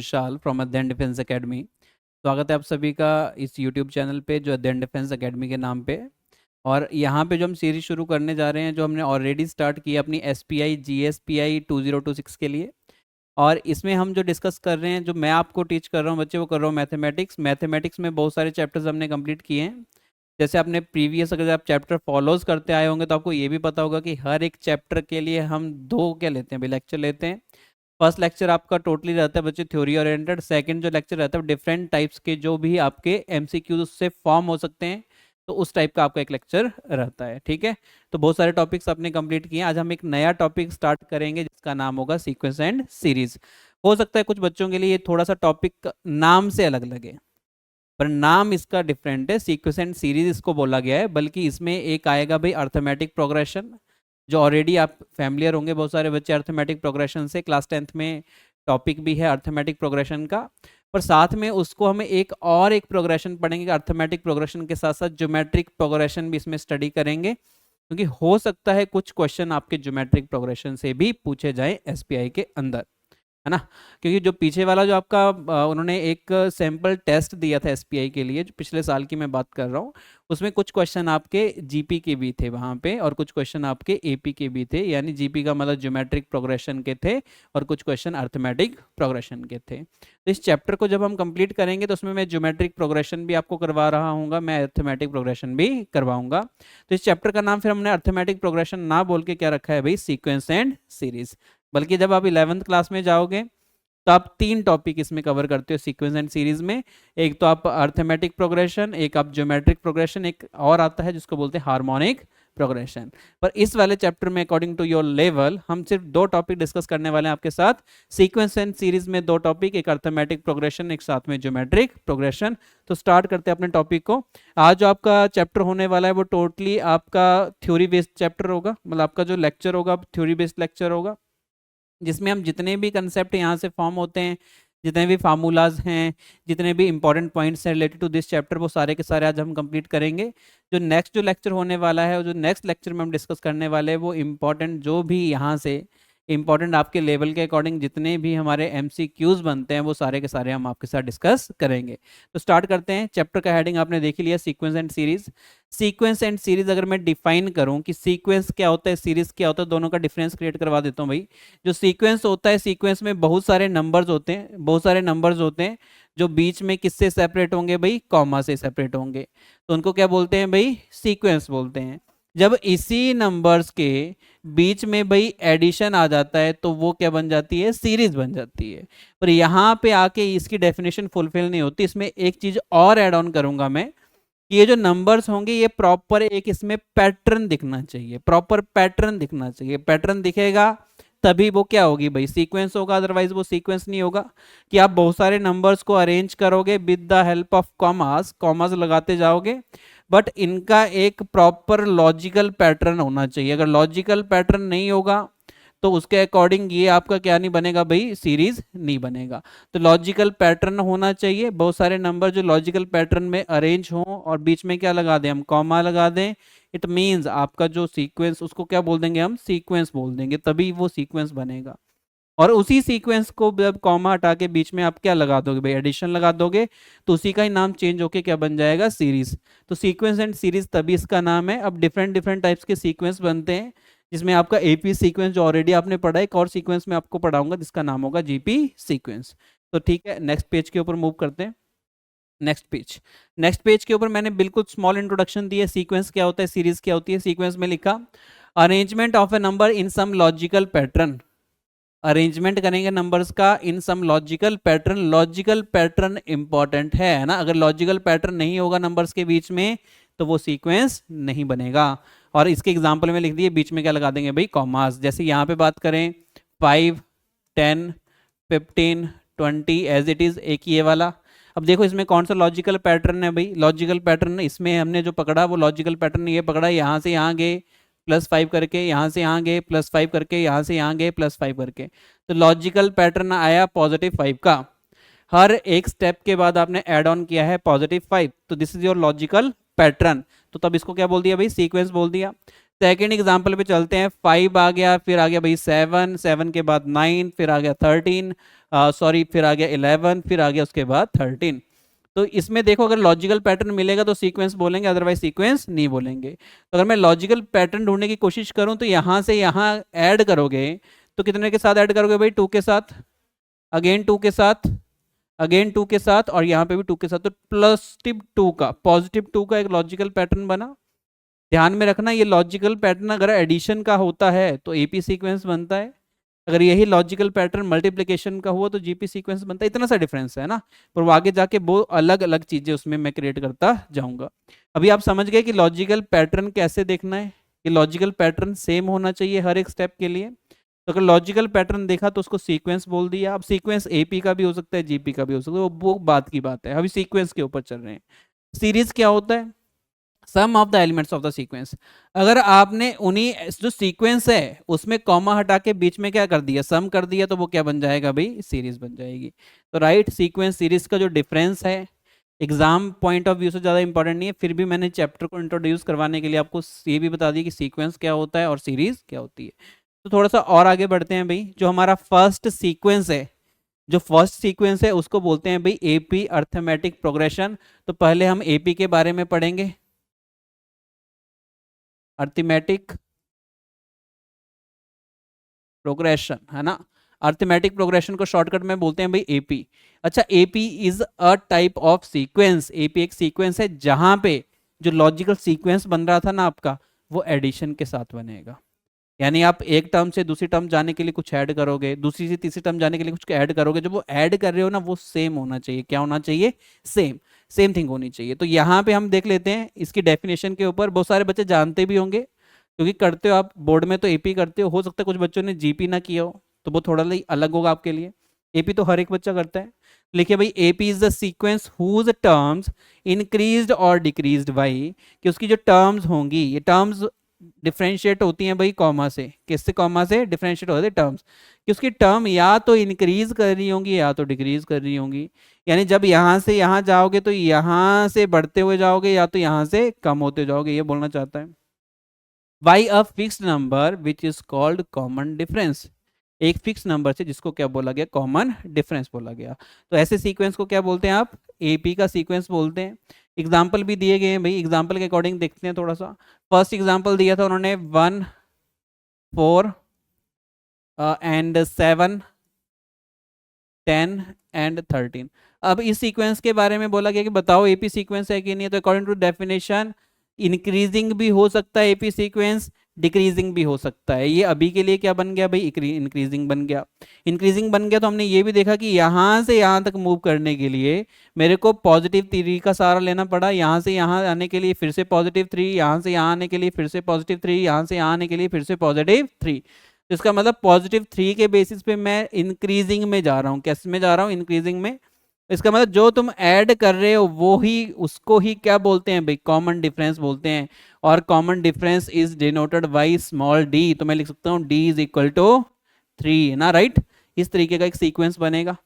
विशाल from अध्ययन defence academy. स्वागत है आप सभी का इस यूट्यूब चैनल पे जो अध्ययन डिफेंस एकेडमी के नाम पे। और यहाँ पे जो हम सीरीज शुरू करने जा रहे हैं, जो हमने ऑलरेडी स्टार्ट की अपनी SPI GSPI 2026 के लिए। और इसमें हम जो डिस्कस कर रहे हैं, जो मैं आपको टीच कर रहा हूँ बच्चे, वो कर रहा हूँ मैथमेटिक्स में बहुत सारे चैप्टर्स हमने कंप्लीट किए हैं। जैसे आपने प्रीवियस अगर आप चैप्टर फॉलोज करते आए होंगे तो आपको ये भी पता होगा कि हर एक चैप्टर के लिए हम दो क्या लेते हैं भाई, लेक्चर लेते हैं। फर्स्ट लेक्चर आपका टोटली रहता है बच्चे थ्योरी ओरिएंटेड। सेकंड जो लेक्चर रहता है डिफरेंट टाइप्स के जो भी आपके MCQ उससे फॉर्म हो सकते हैं, तो उस टाइप का आपका एक लेक्चर रहता है। ठीक है, तो बहुत सारे टॉपिक्स आपने कंप्लीट किए। आज हम एक नया टॉपिक स्टार्ट करेंगे जिसका नाम होगा सीक्वेंस एंड सीरीज। हो सकता है कुछ बच्चों के लिए ये थोड़ा सा टॉपिक नाम से अलग लगे, पर नाम इसका डिफरेंट है। सीक्वेंस एंड सीरीज इसको बोला गया है, बल्कि इसमें एक आएगा भाई अर्थमेटिक प्रोग्रेशन, जो ऑलरेडी आप फैमिलियर होंगे बहुत सारे बच्चे अर्थमेटिक प्रोग्रेशन से। क्लास 10th में टॉपिक भी है अर्थमेटिक प्रोग्रेशन का। पर साथ में उसको हमें एक प्रोग्रेशन पढ़ेंगे, अर्थमेटिक प्रोग्रेशन के साथ साथ ज्योमेट्रिक प्रोग्रेशन भी इसमें स्टडी करेंगे, क्योंकि हो सकता है कुछ क्वेश्चन आपके ज्योमेट्रिक प्रोग्रेशन से भी पूछे जाए SPI के अंदर, है ना। क्योंकि जो पीछे वाला जो आपका उन्होंने एक सैंपल टेस्ट दिया था SPI के लिए, जो पिछले साल की मैं बात कर रहा हूँ, उसमें कुछ क्वेश्चन आपके GP के भी थे वहाँ पे, और कुछ क्वेश्चन आपके AP के भी थे। यानी GP का मतलब ज्योमेट्रिक प्रोग्रेशन के थे, और कुछ क्वेश्चन अर्थमेटिक प्रोग्रेशन के थे। तो इस चैप्टर को जब हम कंप्लीट करेंगे तो उसमें मैं ज्योमेट्रिक प्रोग्रेशन भी आपको करवा रहा हूँ, मैं अर्थमेटिक प्रोग्रेशन भी करवाऊंगा। तो इस चैप्टर का नाम फिर हमने अर्थमेटिक प्रोग्रेशन ना बोल के क्या रखा है भाई, सीक्वेंस एंड सीरीज। बल्कि जब आप 11th क्लास में जाओगे तो आप 3 टॉपिक इसमें कवर करते हो सीक्वेंस एंड सीरीज में। एक तो आप अर्थमेटिक प्रोग्रेशन, एक आप ज्योमेट्रिक प्रोग्रेशन, एक और आता है जिसको बोलते हैं हार्मोनिक प्रोग्रेशन। पर इस वाले चैप्टर में अकॉर्डिंग टू योर लेवल हम सिर्फ 2 टॉपिक डिस्कस करने वाले हैं आपके साथ। सीक्वेंस एंड सीरीज में 2 टॉपिक, एक अर्थमेटिक प्रोग्रेशन, एक साथ में ज्योमेट्रिक प्रोग्रेशन। तो स्टार्ट करते हैं अपने टॉपिक को। आज जो आपका चैप्टर होने वाला है वो टोटली आपका थ्योरी बेस्ड चैप्टर होगा, मतलब आपका जो लेक्चर होगा थ्योरी बेस्ड लेक्चर होगा, जिसमें हम जितने भी कंसेप्ट यहाँ से फॉर्म होते हैं, जितने भी फार्मूलाज हैं, जितने भी इंपॉर्टेंट पॉइंट्स हैं रिलेटेड टू दिस चैप्टर, वो सारे के सारे आज हम कंप्लीट करेंगे। जो नेक्स्ट जो लेक्चर होने वाला है, और जो नेक्स्ट लेक्चर में हम डिस्कस करने वाले हैं, वो इंपॉर्टेंट जो भी यहाँ से इंपॉर्टेंट आपके लेवल के अकॉर्डिंग जितने भी हमारे MCQs बनते हैं, वो सारे के सारे हम आपके साथ डिस्कस करेंगे। तो स्टार्ट करते हैं। चैप्टर का हेडिंग आपने देख ही लिया, sequence and series. Sequence and series अगर मैं डिफाइन करूं कि सीक्वेंस क्या होता है, सीरीज क्या होता है, दोनों का डिफरेंस क्रिएट करवा देता हूं भाई। जो सीक्वेंस होता है, सीक्वेंस में बहुत सारे नंबर्स होते हैं, बहुत सारे नंबर्स होते हैं जो बीच में किससे सेपरेट होंगे भाई, कॉमा से सेपरेट होंगे, तो उनको क्या बोलते हैं भाई, सीक्वेंस बोलते हैं। जब इसी नंबर्स के बीच में भाई एडिशन आ जाता है तो वो क्या बन जाती है, सीरीज बन जाती है। पर यहाँ पे आके इसकी डेफिनेशन फुलफिल नहीं होती। इसमें एक चीज और ऐड ऑन करूंगा मैं, कि ये जो नंबर्स होंगे ये प्रॉपर एक इसमें पैटर्न दिखना चाहिए, प्रॉपर पैटर्न दिखना चाहिए। पैटर्न दिखेगा तभी वो क्या होगी भाई, सीक्वेंस होगा, अदरवाइज वो सीक्वेंस नहीं होगा। कि आप बहुत सारे नंबर्स को अरेंज करोगे with the help of commas, commas लगाते जाओगे, बट इनका एक प्रॉपर लॉजिकल पैटर्न होना चाहिए। अगर लॉजिकल पैटर्न नहीं होगा तो उसके अकॉर्डिंग ये आपका क्या नहीं बनेगा भाई, सीरीज नहीं बनेगा। तो लॉजिकल पैटर्न होना चाहिए, बहुत सारे नंबर जो लॉजिकल पैटर्न में अरेंज हों, और बीच में क्या लगा दें हम, कॉमा लगा दें। इट मींस आपका जो सीक्वेंस, उसको क्या बोल देंगे हम, सीक्वेंस बोल देंगे, तभी वो सीक्वेंस बनेगा। और उसी सीक्वेंस को जब कॉमा हटा के बीच में आप क्या लगा दोगे भाई, एडिशन लगा दोगे, तो उसी का ही नाम चेंज होके क्या बन जाएगा, सीरीज। तो सीक्वेंस एंड सीरीज तभी इसका नाम है। अब डिफरेंट डिफरेंट टाइप्स के सीक्वेंस बनते हैं, जिसमें आपका AP सीक्वेंस जो ऑलरेडी आपने पढ़ा है, एक और सीक्वेंस में आपको पढ़ाऊंगा जिसका नाम होगा GP सीक्वेंस। तो ठीक है, नेक्स्ट पेज के ऊपर मूव करते हैं। नेक्स्ट पेज के ऊपर मैंने बिल्कुल स्मॉल इंट्रोडक्शन दी है, सीक्वेंस क्या होता है, सीरीज क्या होती है। सीक्वेंस में लिखा arrangement of a number in some logical pattern. Arrangement करेंगे नंबर्स का in some logical pattern. Logical pattern important है ना, अगर लॉजिकल पैटर्न नहीं होगा नंबर्स के बीच में तो वो सीक्वेंस नहीं बनेगा। और इसके एग्जांपल में लिख दिए, बीच में क्या लगा देंगे भाई, कॉमास। जैसे यहाँ पे बात करें 5, 10, 15, 20 एज इट इज, एक ये वाला। अब देखो इसमें कौन सा लॉजिकल पैटर्न है भाई, लॉजिकल पैटर्न इसमें हमने जो पकड़ा वो लॉजिकल पैटर्न ये पकड़ा, यहाँ से यहाँ गए +5 करके, यहाँ से यहाँ गए +5 करके, यहाँ से यहाँ गए +5 करके, तो लॉजिकल पैटर्न आया +5 का। हर एक स्टेप के बाद आपने ऐड ऑन किया है +5, तो this is your logical pattern. तो तब इसको क्या बोल दिया भाई, सीक्वेंस बोल दिया। सेकेंड एग्जाम्पल पे चलते हैं। 5 आ गया, फिर आ गया भाई 7, 7 के बाद 9, फिर आ गया 13, सॉरी फिर आ गया 11, फिर आ गया उसके बाद 13। तो इसमें देखो अगर लॉजिकल पैटर्न मिलेगा तो सीक्वेंस बोलेंगे, अदरवाइज सीक्वेंस नहीं बोलेंगे। तो अगर मैं लॉजिकल पैटर्न ढूंढने की कोशिश करूं तो यहाँ से यहाँ ऐड करोगे तो कितने के साथ ऐड करोगे भाई? 2 के साथ, अगेन 2 के साथ, अगेन 2 के साथ, और यहाँ पे भी 2 के साथ। तो प्लस 2 का, पॉजिटिव 2 का एक लॉजिकल पैटर्न बना। ध्यान में रखना ये लॉजिकल पैटर्न अगर एडिशन का होता है तो एपी सीक्वेंस बनता है, अगर यही लॉजिकल पैटर्न मल्टीप्लिकेशन का हुआ तो जीपी सीक्वेंस बनता है। इतना सा डिफरेंस है ना, पर वो आगे जाके वो अलग अलग चीजें उसमें मैं क्रिएट करता जाऊंगा। अभी आप समझ गए कि लॉजिकल पैटर्न कैसे देखना है, कि लॉजिकल पैटर्न सेम होना चाहिए हर एक स्टेप के लिए। तो अगर लॉजिकल पैटर्न देखा तो उसको सीक्वेंस बोल दिया। अब सीक्वेंस एपी का भी हो सकता है, जीपी का भी हो सकता है, वो बात की बात है, अभी सीक्वेंस के ऊपर चल रहे हैं। सीरीज क्या होता है? Sum of the elements of the sequence. अगर आपने उन्हीं जो सीक्वेंस है उसमें कॉमा हटा के बीच में क्या कर दिया, सम कर दिया, तो वो क्या बन जाएगा भाई? सीरीज बन जाएगी। तो राइट, सीक्वेंस सीरीज का जो डिफरेंस है एग्जाम पॉइंट ऑफ व्यू से ज़्यादा इंपॉर्टेंट नहीं है, फिर भी मैंने चैप्टर को इंट्रोड्यूस करवाने के लिए आपको ये भी बता दिया कि सीक्वेंस क्या होता है और सीरीज क्या होती है। तो थोड़ा सा और आगे बढ़ते हैं भाई। जो हमारा फर्स्ट सीक्वेंस है, जो फर्स्ट सीक्वेंस है उसको बोलते हैं भाई एपी, अर्थमेटिक प्रोग्रेशन। तो पहले हम एपी के बारे में पढ़ेंगे, अर्थमेटिक प्रोग्रेशन, है ना। अर्थमेटिक प्रोग्रेशन को शॉर्टकट में बोलते हैं भाई एपी। अच्छा, AP is a type of sequence. AP एक सीक्वेंस है जहां पे जो लॉजिकल सीक्वेंस बन रहा था ना आपका, वो एडिशन के साथ बनेगा। यानी आप एक टर्म से दूसरी टर्म जाने के लिए कुछ ऐड करोगे, दूसरी से तीसरी टर्म जाने के लिए कुछ ऐड करोगे, जब वो ऐड कर रहे हो ना वो सेम होना चाहिए। क्या होना चाहिए? सेम, सेम थिंग होनी चाहिए। तो यहाँ पे हम देख लेते हैं इसकी डेफिनेशन के ऊपर। बहुत सारे बच्चे जानते भी होंगे क्योंकि करते हो आप बोर्ड में, तो एपी करते हो सकता है कुछ बच्चों ने जीपी ना किया हो, तो वो थोड़ा अलग होगा आपके लिए। एपी तो हर एक बच्चा करता है। लिखिए भाई, AP is the sequence whose terms increased और डिक्रीज्ड बाई, कि उसकी जो टर्म्स होंगी, ये टर्म्स डिफ्रेंशिएट होती हैं भाई कॉमा से। किससे? कॉमा से डिफ्रेंशिएट होते हैं टर्म्स, कि उसकी टर्म या तो इंक्रीज कर रही होंगी या तो डिक्रीज कर रही होंगी। यानी जब यहाँ से यहाँ जाओगे तो यहाँ से बढ़ते हुए जाओगे या तो यहाँ से कम होते जाओगे, ये बोलना चाहता है। By a fixed number which is called common difference, एक फिक्स नंबर से जिसको क्या बोला गया? कॉमन डिफरेंस बोला गया। तो ऐसे सीक्वेंस को क्या बोलते हैं आप? एपी का सीक्वेंस बोलते हैं। एग्जाम्पल भी दिए गए हैं भाई, एग्जाम्पल के अकॉर्डिंग देखते हैं थोड़ा सा। फर्स्ट एग्जाम्पल दिया था उन्होंने 1, 4 एंड 7, 10 एंड 13। अब इस सीक्वेंस के बारे में बोला गया कि बताओ एपी सीक्वेंस है कि नहीं है। तो अकॉर्डिंग टू डेफिनेशन इंक्रीजिंग भी हो सकता है एपी सीक्वेंस, डिक्रीजिंग भी हो सकता है। ये अभी के लिए क्या बन गया भाई? इंक्रीजिंग बन गया। इंक्रीजिंग बन गया तो हमने ये भी देखा कि यहाँ से यहाँ तक मूव करने के लिए मेरे को पॉजिटिव 3 का सहारा लेना पड़ा। यहाँ से यहाँ आने के लिए फिर से +3, यहाँ से यहाँ आने के लिए फिर से +3, यहाँ से यहाँ आने के लिए फिर से +3। तो इसका मतलब +3 के बेसिस पे मैं इंक्रीजिंग में जा रहा हूँ। कैसे में जा रहा हूँ? इंक्रीजिंग में। इसका मतलब जो तुम ऐड कर रहे हो वो ही, उसको ही क्या बोलते हैं भाई? कॉमन डिफरेंस बोलते हैं। और common difference is denoted by small D. तो मैं लिख सकता हूँ d इज इक्वल टू 3 ना, राइट। इस तरीके का एक सीक्वेंस बनेगा।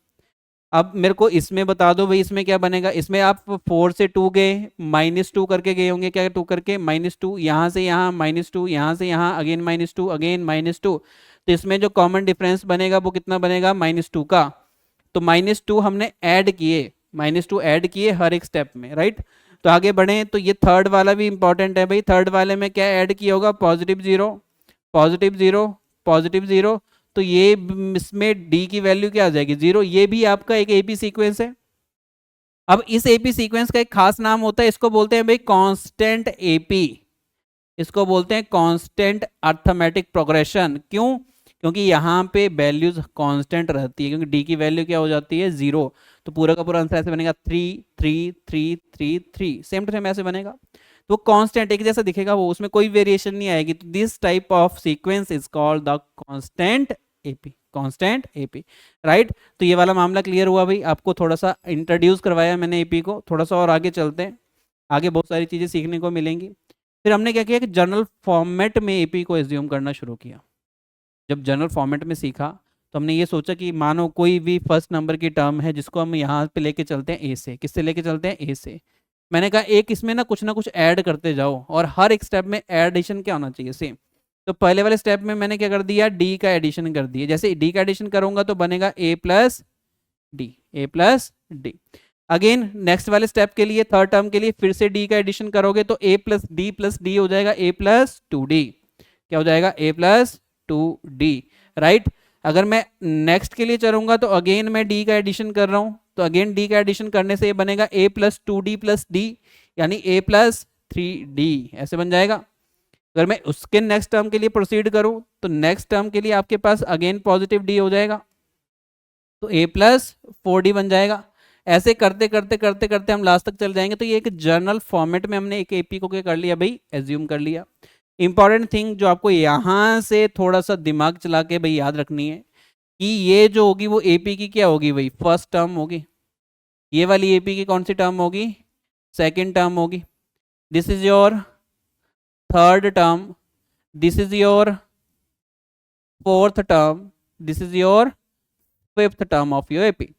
अब मेरे को इसमें बता दो भाई, इसमें क्या बनेगा? इसमें आप 4 से 2 गए, -2 करके गए होंगे। क्या 2 करके? -2, यहाँ से यहाँ -2, यहाँ से यहाँ अगेन -2, अगेन -2। तो इसमें जो कॉमन डिफरेंस बनेगा वो कितना बनेगा? -2 का। तो -2 हमने ऐड किए, -2 ऐड किए हर एक स्टेप में, राइट। तो आगे बढ़े तो ये थर्ड वाला भी इंपॉर्टेंट है भाई। थर्ड वाले में क्या ऐड किया होगा? +0, +0, +0। तो ये इसमें d की वैल्यू क्या आ जाएगी? 0। ये भी आपका एक एपी सीक्वेंस है। अब इस एपी सीक्वेंस का एक खास नाम होता है, इसको बोलते हैं भाई कांस्टेंट एपी। इसको बोलते हैं कांस्टेंट अर्थमेटिक प्रोग्रेशन। क्यों? क्योंकि यहाँ पे वैल्यूज कांस्टेंट रहती है, क्योंकि डी की वैल्यू क्या हो जाती है? 0। तो पूरा का पूरा आंसर ऐसे बनेगा 3, 3, 3, 3, 3, सेम टू सेम ऐसे बनेगा। तो वो कांस्टेंट एक जैसा दिखेगा, वो उसमें कोई वेरिएशन नहीं आएगी। तो this type of sequence is called the constant AP, constant AP, right. तो ये वाला मामला क्लियर हुआ भाई। आपको थोड़ा सा इंट्रोड्यूस करवाया मैंने एपी को। थोड़ा सा और आगे चलते हैं, आगे बहुत सारी चीजें सीखने को मिलेंगी। फिर हमने क्या किया कि जनरल फॉर्मेट में एपी को एज्यूम करना शुरू किया। जब जनरल फॉर्मेट में सीखा तो हमने ये सोचा कि मानो कोई भी फर्स्ट नंबर की टर्म है जिसको हम यहाँ पे लेके चलते हैं ए से। किससे लेके चलते हैं? ए से। मैंने कहा एक इसमें ना कुछ ऐड करते जाओ, और हर एक स्टेप में एडिशन क्या होना चाहिए, सेम। तो पहले वाले स्टेप में मैंने क्या कर दिया, डी का एडिशन कर दिया। जैसे डी का एडिशन करूंगा तो बनेगा A plus D, A plus D. Again next वाले स्टेप के लिए, थर्ड टर्म के लिए फिर से डी का एडिशन करोगे तो ए प्लस डी हो जाएगा ए प्लस टू डी। क्या हो जाएगा, ए प्लस टू डी, राइट। अगर मैं नेक्स्ट के लिए चलूंगा तो अगेन मैं डी का एडिशन कर रहा हूं, तो अगेन डी का एडिशन करने से ये बनेगा A plus two D plus D, यानी ए प्लस थ्री डी, ऐसे बन जाएगा। अगर मैं उसके नेक्स्ट टर्म के लिए प्रोसीड करूं तो नेक्स्ट टर्म के लिए आपके पास अगेन पॉजिटिव डी हो जाएगा, तो ए प्लस फोर डी बन जाएगा। ऐसे करते करते करते करते हम लास्ट तक चल जाएंगे। तो ये एक जर्नल फॉर्मेट में हमने एक एपी को क्या कर लिया भाई, एज्यूम कर लिया। इंपॉर्टेंट थिंग जो आपको यहां से थोड़ा सा दिमाग चला के भाई याद रखनी है कि ये जो होगी वो एपी की क्या होगी भाई, फर्स्ट टर्म होगी। ये वाली एपी की कौन सी टर्म होगी, सेकेंड टर्म होगी। This is your third term, this is your fourth term, this is your fifth term of your AP.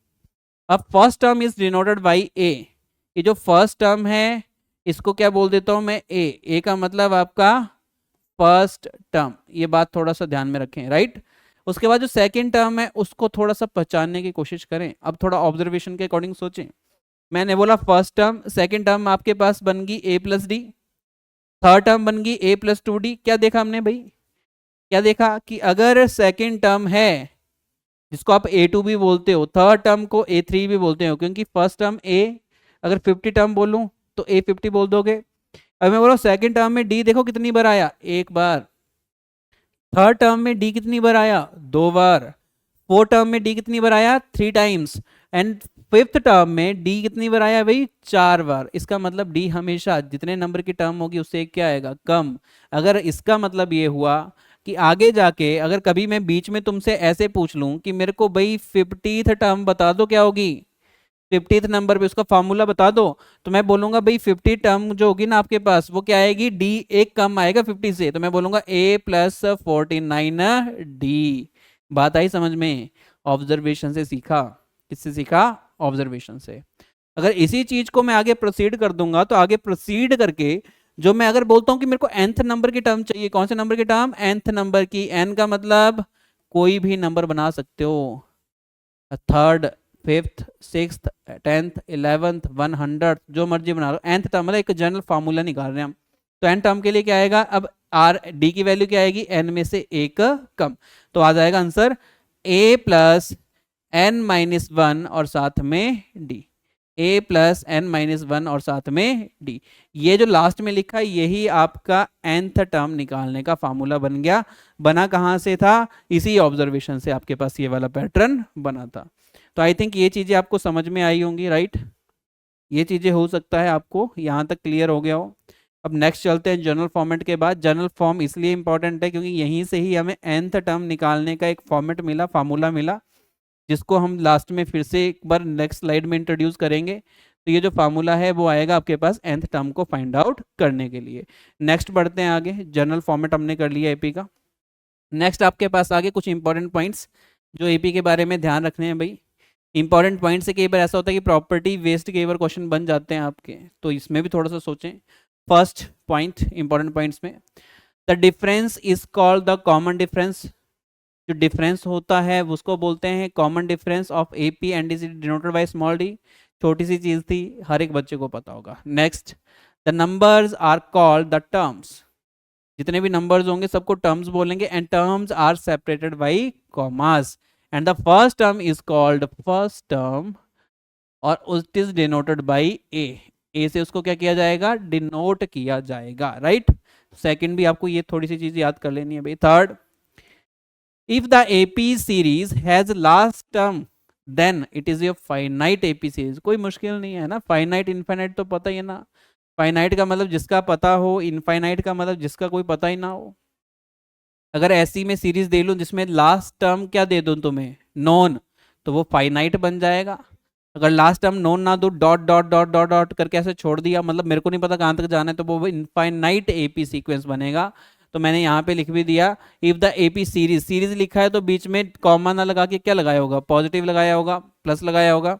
अब first term is denoted by A. ये जो फर्स्ट टर्म है इसको क्या बोल देता हूं मैं, ए का मतलब आपका फर्स्ट टर्म। ये बात थोड़ा सा ध्यान में रखें, राइट। उसके बाद जो सेकंड टर्म है उसको थोड़ा सा पहचानने की कोशिश करें। अब थोड़ा ऑब्जर्वेशन के अकॉर्डिंग सोचें। मैंने बोला फर्स्ट टर्म, सेकंड टर्म आपके पास बन गई ए प्लस डी, थर्ड टर्म बन गई ए प्लस टू डी। क्या देखा हमने भाई, क्या देखा कि अगर सेकंड टर्म है जिसको आप ए टू भी बोलते हो, थर्ड टर्म को ए थ्री भी बोलते हो, क्योंकि फर्स्ट टर्म ए, अगर 50 टर्म बोलूं तो ए 50 बोल दोगे। अब मैं बोला सेकंड टर्म में डी देखो कितनी बार आया, एक बार। थर्ड टर्म में डी कितनी बार आया, दो बार। फोर्थ टर्म में डी कितनी बार आया, 3 टाइम्स। एंड फिफ्थ टर्म में डी कितनी बार आया भाई, 4 बार। इसका मतलब डी हमेशा जितने नंबर की टर्म होगी उससे क्या आएगा, कम। अगर इसका मतलब ये हुआ कि आगे जाके अगर कभी मैं बीच में तुमसे ऐसे पूछ लूं कि मेरे को भाई 50th टर्म बता दो, क्या होगी, 50th नंबर पे उसका फॉर्मूला बता दो, तो मैं बोलूंगा भाई 50 टर्म जो होगी ना आपके पास वो क्या आएगी, डी एक कम आएगा 50 से, तो मैं बोलूंगा ए प्लस 49 डी। बात आई समझ में, ऑब्जर्वेशन से सीखा। किससे सीखा, ऑब्जर्वेशन से। अगर इसी चीज को मैं आगे प्रोसीड कर दूंगा तो आगे प्रोसीड करके जो मैं अगर बोलता हूं कि मेरे को nth नंबर की टर्म चाहिए, कौन से नंबर की टर्म, nth नंबर की। n का मतलब कोई भी नंबर बना सकते हो, third, fifth, sixth, 10th, 11th, 100, जो मर्जी बना लो। nth टर्म मतलब एक जनरल फार्मूला निकाल रहे हैं हम। तो n टर्म के लिए क्या आएगा, अब आर डी की वैल्यू क्या आएगी, n में से एक कम। तो आ जाएगा answer a plus n minus one और साथ में d, a plus n minus one और साथ में d। ये जो लास्ट में लिखा है यही आपका nth टर्म निकालने का फार्मूला बन गया। बना कहाँ से था, इसी ऑब्जर्वेशन से आपके पास ये वाला पैटर्न बना था। तो आई थिंक ये चीजें आपको समझ में आई होंगी, राइट। ये चीजें हो सकता है आपको यहाँ तक क्लियर हो गया हो। अब नेक्स्ट चलते हैं जनरल फॉर्मेट के बाद। जनरल फॉर्म इसलिए इंपॉर्टेंट है क्योंकि यहीं से ही हमें nth टर्म निकालने का एक फॉर्मेट मिला, फार्मूला मिला, जिसको हम लास्ट में फिर से एक बार नेक्स्ट स्लाइड में इंट्रोड्यूस करेंगे। तो ये जो फार्मूला है वो आएगा आपके पास nth टर्म को फाइंड आउट करने के लिए। नेक्स्ट बढ़ते हैं आगे। जनरल फॉर्मेट हमने कर लिया एपी का। नेक्स्ट आपके पास आगे कुछ इंपॉर्टेंट पॉइंट्स जो एपी के बारे में ध्यान रखने हैं भाई। इंपॉर्टेंट पॉइंट से कई बार ऐसा होता है कि प्रॉपर्टी वेस्ट कई बार क्वेश्चन बन जाते हैं आपके, तो इसमें भी थोड़ा सा सोचें। फर्स्ट पॉइंट इंपॉर्टेंट पॉइंट्स में, the difference is called the common difference. जो डिफरेंस होता है उसको बोलते हैं common difference of AP and is denoted by small D. छोटी सी चीज थी, हर एक बच्चे को पता होगा। Next, the numbers are called the terms. जितने भी नंबर्स होंगे सबको टर्म्स बोलेंगे, and terms are separated by commas, and the first term is called first term और it is denoted by A से उसको क्या किया जाएगा, डिनोट किया जाएगा, राइट। सेकंड भी आपको ये थोड़ी सी चीज याद कर लेनी है भाई। Third, if the AP series has last term then it is your finite AP series। कोई मुश्किल नहीं है ना, finite infinite तो पता ही है ना। finite का मतलब जिसका पता हो, infinite का मतलब जिसका कोई पता ही ना हो। अगर ऐसी में सीरीज दे लूं जिसमें लास्ट टर्म क्या दे दूं तुम्हें, नॉन, तो वो फाइनाइट बन जाएगा। अगर लास्ट टर्म नॉन ना दो, dot dot dot dot dot करके ऐसे छोड़ दिया, मतलब मेरे को नहीं पता कहाँ तक जाना है, तो वो इनफाइनाइट एपी सीक्वेंस बनेगा। तो मैंने यहाँ पे लिख भी दिया, if the AP series, series लिखा है तो बीच में कॉमा ना लगा के क्या लगाया होगा, पॉजिटिव लगाया होगा, प्लस लगाया होगा।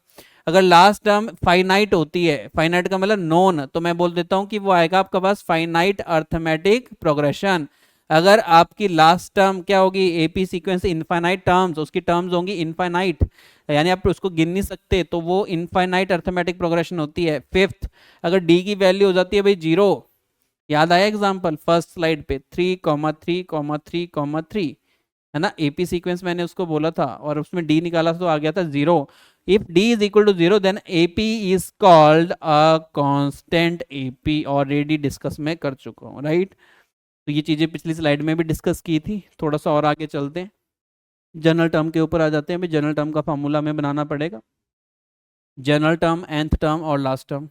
अगर लास्ट टर्म फाइनाइट होती है, फाइनाइट का मतलब नोन, तो मैं बोल देता हूं कि वो आएगा आपका पास फाइनाइट अर्थमेटिक प्रोग्रेशन। अगर आपकी लास्ट टर्म क्या होगी, एपी सीक्वेंस इनफाइनाइट टर्म्स, उसकी टर्म्स होंगी इनफाइनाइट, यानी आप उसको गिन नहीं सकते, तो वो इनफाइनाइट अर्थमेटिक प्रोग्रेशन होती है। फिफ्थ, अगर डी की वैल्यू हो जाती है भाई 0, याद आया एग्जांपल फर्स्ट स्लाइड पे 3,3,3,3, है ना, एपी सीक्वेंस मैंने उसको बोला था और उसमें डी निकाला था तो आ गया था 0। If D is equal to 0 then AP is called a constant AP, already discuss में कर चुका हूँ, राइट। तो ये चीजें पिछली स्लाइड में भी डिस्कस की थी। थोड़ा सा और आगे चलते हैं, जनरल टर्म के ऊपर आ जाते हैं। जनरल टर्म का फॉर्मूला हमें बनाना पड़ेगा। जनरल टर्म, nth टर्म और लास्ट टर्म,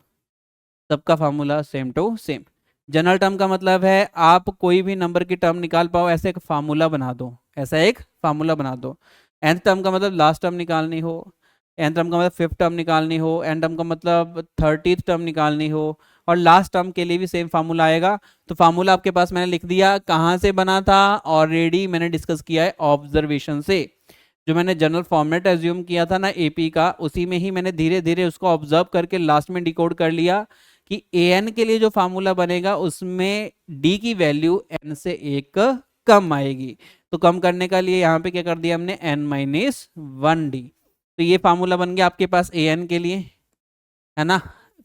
सबका formula same to same. General term का मतलब है आप कोई भी नंबर की टर्म निकाल पाओ, ऐसे एक फार्मूला बना दो, ऐसा एक फार्मूला बना दो। nth टर्म का मतलब लास्ट टर्म निकालनी हो, nth टर्म का मतलब फिफ्थ टर्म निकालनी हो, n टर्म का मतलब 30th टर्म निकालनी हो, और लास्ट टर्म के लिए भी सेम फार्मूला आएगा। तो फार्मूला आपके पास मैंने लिख दिया, कहाँ से बना था, ऑलरेडी मैंने डिस्कस किया है ऑब्जर्वेशन से। जो मैंने जनरल फॉर्मेट एज्यूम किया था ना एपी का, उसी में ही मैंने धीरे धीरे उसको ऑब्जर्व करके लास्ट में डिकोड कर लिया कि an के लिए जो फार्मूला बनेगा उसमें d की वैल्यू n से एक कम आएगी। तो कम करने का लिए यहाँ पे क्या कर दिया हमने, n-1d। तो ये फार्मूला बन गया आपके पास an के लिए, है ना।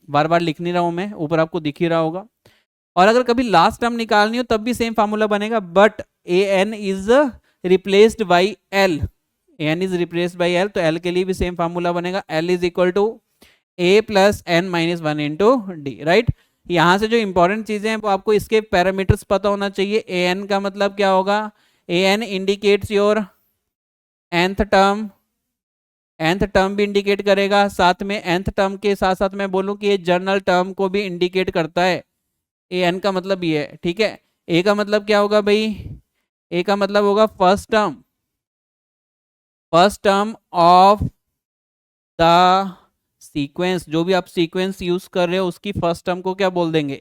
बार बार लिख नहीं रहा हूं मैं, ऊपर आपको दिख ही रहा होगा। और अगर कभी लास्ट टर्म निकालनी हो तब भी सेम फार्मूला बनेगा, but an is replaced by l, an is replaced by l, तो l के लिए भी सेम फार्मूला बनेगा, l is equal to a plus n-1 into D, right. यहां से जो इंपॉर्टेंट चीजें हैं वो आपको इसके पैरामीटर्स पता होना चाहिए। an का मतलब क्या होगा, an indicates your nth term, nth term भी इंडिकेट करेगा, साथ में nth टर्म के साथ साथ मैं बोलूं कि ये जनरल टर्म को भी इंडिकेट करता है। an का मतलब ये है, ठीक है। a का मतलब क्या होगा भाई, a का मतलब होगा first term, first term of the sequence, जो भी आप सीक्वेंस यूज कर रहे हो उसकी फर्स्ट टर्म को क्या बोल देंगे,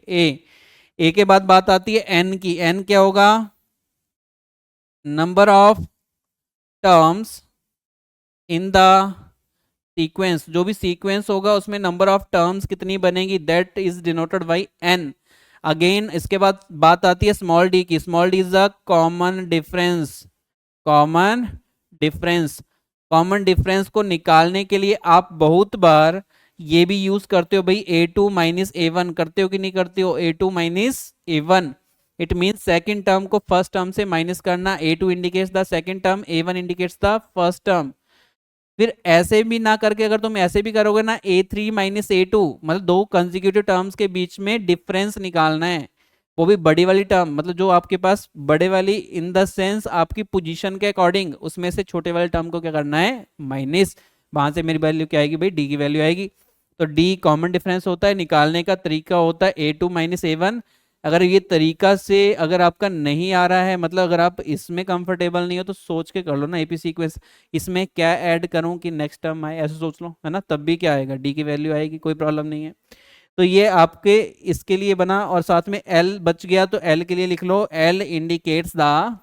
ए के बाद बात आती है एन की, एन क्या होगा, number of terms in the sequence, जो भी सीक्वेंस होगा उसमें नंबर ऑफ टर्म्स कितनी बनेगी, that is denoted by N. Again इसके बाद बात आती है स्मॉल डी की, small D is a common difference, common difference. Common difference को निकालने के लिए आप बहुत बार ये भी यूज करते हो भाई, a2 माइनस a1 करते हो कि नहीं करते हो, a2 minus a1, it mean second term को फर्स्ट टर्म से माइनस करना, a2 indicates the second term, a1 indicates the first term. फिर ऐसे भी ना करके अगर तुम ऐसे भी करोगे ना, a3 माइनस a2, मतलब दो कंसेक्यूटिव टर्म्स के बीच में डिफरेंस निकालना है, वो भी बड़ी वाली टर्म, मतलब जो आपके पास बड़े वाली इन द सेंस आपकी पोजीशन के अकॉर्डिंग, उसमें से छोटे वाले टर्म को क्या करना है, माइनस। वहां से मेरी वैल्यू क्या आएगी भाई, डी की वैल्यू आएगी। तो डी कॉमन डिफरेंस होता है, निकालने का तरीका होता है a2 माइनस a1। अगर ये तरीका से अगर आपका नहीं आ रहा है, मतलब अगर आप इसमें कंफर्टेबल नहीं हो तो सोच के कर लो ना एपी सीक्वेंस, इसमें क्या ऐड करूं कि नेक्स्ट टर्म आए, ऐसे सोच लो, है ना, तब भी क्या आएगा, डी की वैल्यू आएगी, कोई प्रॉब्लम नहीं है। तो ये आपके इसके लिए बना, और साथ में एल बच गया तो एल के लिए लिख लो, L indicates the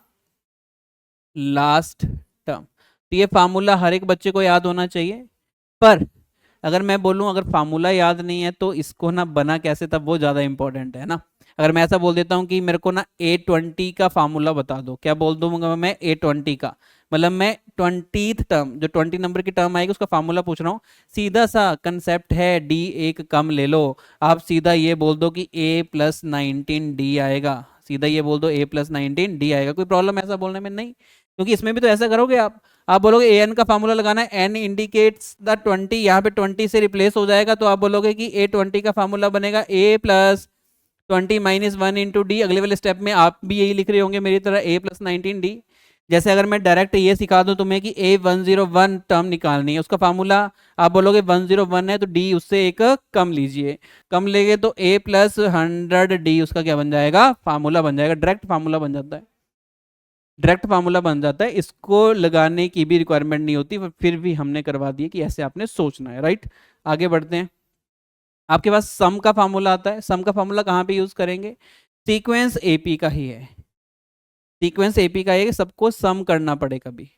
last term. तो ये फार्मूला हर एक बच्चे को याद होना चाहिए। पर अगर मैं बोलूं अगर फार्मूला याद नहीं है तो इसको ना बना कैसे, तब वो ज्यादा इंपॉर्टेंट है ना। अगर मैं ऐसा बोल देता हूं कि मेरे को ना a20 का फार्मूला बता दो, क्या बोल दूंगा मैं, a20 का मतलब मैं 20th टर्म, जो 20 नंबर की टर्म आएगी उसका फार्मूला पूछ रहा हूँ। सीधा सा कंसेप्ट है, डी एक कम ले लो, आप सीधा ये बोल दो कि a प्लस 19 डी आएगा, सीधा ये बोल दो a प्लस 19 डी आएगा, कोई प्रॉब्लम ऐसा बोलने में नहीं, क्योंकि इसमें भी तो ऐसा करोगे आप बोलोगे an का फार्मूला लगाना है, n इंडिकेट्स द 20, यहाँ पे 20 से रिप्लेस हो जाएगा, तो आप बोलोगे कि a20 का फार्मूला बनेगा a plus 20 minus 1 into D. अगले वाले स्टेप में आप भी यही लिख रहे होंगे मेरी तरह, a प्लस 19 डी। जैसे अगर मैं डायरेक्ट ये सिखा दूं तुम्हें कि a101 टर्म निकालनी है, उसका फार्मूला आप बोलोगे 101 है तो d उससे एक कम लीजिए, कम लेंगे तो a प्लस 100 डी उसका क्या बन जाएगा, फार्मूला बन जाएगा, डायरेक्ट फार्मूला बन जाता है, डायरेक्ट फार्मूला बन जाता है, इसको लगाने की भी रिक्वायरमेंट नहीं होती, फिर भी हमने करवा दिया कि ऐसे आपने सोचना है, राइट। आगे बढ़ते हैं, आपके पास सम का फार्मूला आता है, सम का फार्मूला कहाँ पे यूज करेंगे, सीक्वेंस एपी का ही है, सीक्वेंस एपी का है, सबको सम करना पड़े कभी,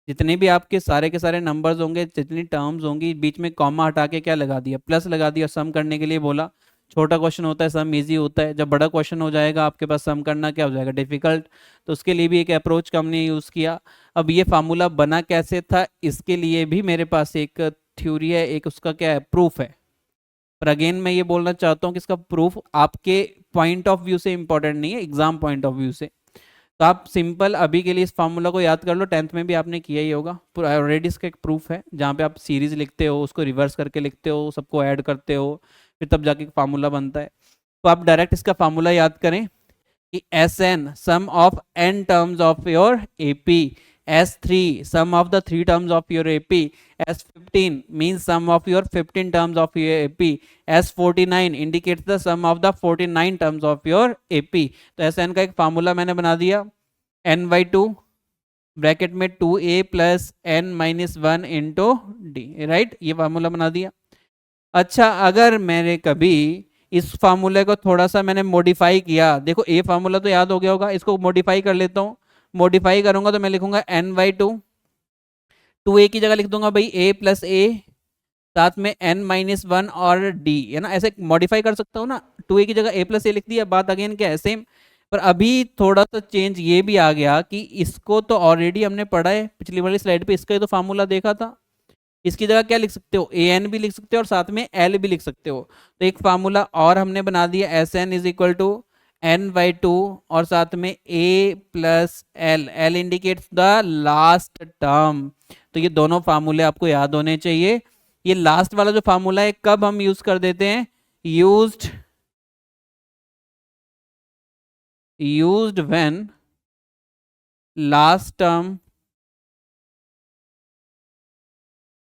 जितने भी आपके सारे के सारे नंबर्स होंगे, जितनी टर्म्स होंगी, बीच में कॉमा हटा के क्या लगा दिया, प्लस लगा दिया, सम करने के लिए बोला। छोटा क्वेश्चन होता है सम इजी होता है, जब बड़ा क्वेश्चन हो जाएगा आपके पास सम करना क्या हो जाएगा, डिफिकल्ट। तो उसके लिए भी एक अप्रोच का हमने यूज़ किया। अब ये फार्मूला बना कैसे था, इसके लिए भी मेरे पास एक थ्योरी है, एक उसका क्या है, प्रूफ है। पर अगेन मैं ये बोलना चाहता हूँ कि इसका प्रूफ आपके पॉइंट ऑफ व्यू से इंपॉर्टेंट नहीं है, एग्जाम पॉइंट ऑफ व्यू से। तो आप सिंपल अभी के लिए इस फार्मूला को याद कर लो, 10th में भी आपने किया ही होगा, ऑलरेडी इसका एक प्रूफ है, जहाँ पे आप सीरीज लिखते हो, उसको रिवर्स करके लिखते हो, सबको ऐड करते हो, फिर तब जाके फार्मूला बनता है। तो आप डायरेक्ट इसका फार्मूला याद करें कि S N sum of N terms of your AP, S3 sum of the three terms of your AP, S15 means sum of your 15 terms of your AP, S49 indicates the sum of the 49 terms of your AP। तो SN का एक formula मैंने बना दिया, n/2 bracket में 2a plus n-1 into D, right, ये formula बना दिया। अच्छा, अगर मैंने कभी इस फार्मूले को थोड़ा सा मैंने मॉडिफाई किया, देखो ए फार्मूला तो याद हो गया होगा, इसको मॉडिफाई कर लेता हूँ। मॉडिफाई करूंगा तो मैं लिखूंगा n/2, 2a की जगह लिख दूंगा भाई a प्लस ए, साथ में n-1 और d, है ना, ऐसे मॉडिफाई कर सकता हूँ ना। 2a की जगह a प्लस ए लिख दिया, बात अगेन क्या है, सेम। पर अभी थोड़ा सा चेंज ये भी आ गया कि इसको तो ऑलरेडी हमने पढ़ा है पिछली वाली स्लाइड पे, इसका ही तो फार्मूला देखा था। इसकी जगह क्या लिख सकते हो, ए एन भी लिख सकते हो और साथ में एल भी लिख सकते हो। तो एक फार्मूला और हमने बना दिया, S N is equal to n/2 और साथ में a plus L, L indicates the last term. तो ये दोनों फार्मूले आपको याद होने चाहिए। ये लास्ट वाला जो फार्मूला है कब हम यूज कर देते हैं, used when last term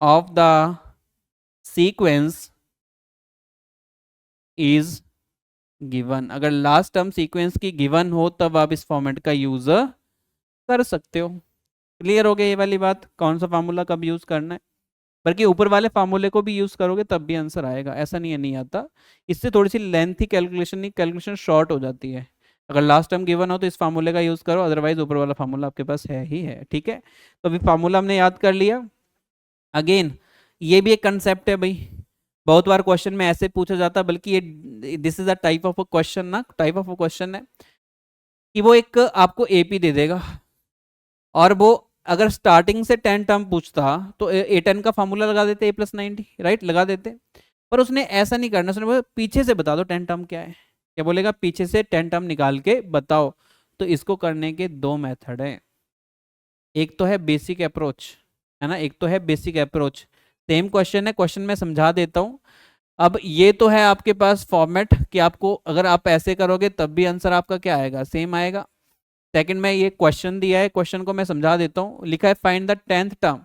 of the sequence is given. अगर लास्ट टर्म सीक्वेंस की गिवन हो तब आप इस फॉर्मेट का यूज कर सकते हो। क्लियर हो गया ये वाली बात, कौन सा फार्मूला कब यूज करना है। बल्कि ऊपर वाले फार्मूले को भी यूज करोगे तब भी आंसर आएगा, ऐसा नहीं है नहीं आता। इससे थोड़ी सी लेंथी कैलकुलेशन नहीं, कैलकुलेशन शॉर्ट हो जाती है। अगर लास्ट टर्म गिवन हो तो इस फार्मूले का यूज करो, अदरवाइज ऊपर वाला फार्मूला आपके पास है ही है, ठीक है। तो अभी फार्मूला हमने याद कर लिया। अगेन ये भी एक कंसेप्ट है भाई, बहुत बार क्वेश्चन में ऐसे पूछा जाता है, बल्कि ये this is a type of a question ना, टाइप ऑफ अ क्वेश्चन है कि वो एक आपको एपी दे देगा और वो अगर स्टार्टिंग से 10 टर्म पूछता तो A10 का फार्मूला लगा देते, a+90, राइट, लगा देते। पर उसने ऐसा नहीं करना, उसने बोला पीछे से बता दो 10 टर्म क्या है। क्या बोलेगा, पीछे से 10 टर्म निकाल के बताओ। तो इसको करने के दो मेथड हैं, एक तो है बेसिक अप्रोच, है ना, एक तो है बेसिक अप्रोच। सेम क्वेश्चन है, क्वेश्चन में समझा देता हूँ। अब ये तो है आपके पास फॉर्मेट कि आपको अगर आप ऐसे करोगे तब भी आंसर आपका क्या आएगा, सेम आएगा। सेकंड में ये क्वेश्चन दिया है, क्वेश्चन को मैं समझा देता हूँ। लिखा है find the 10th term,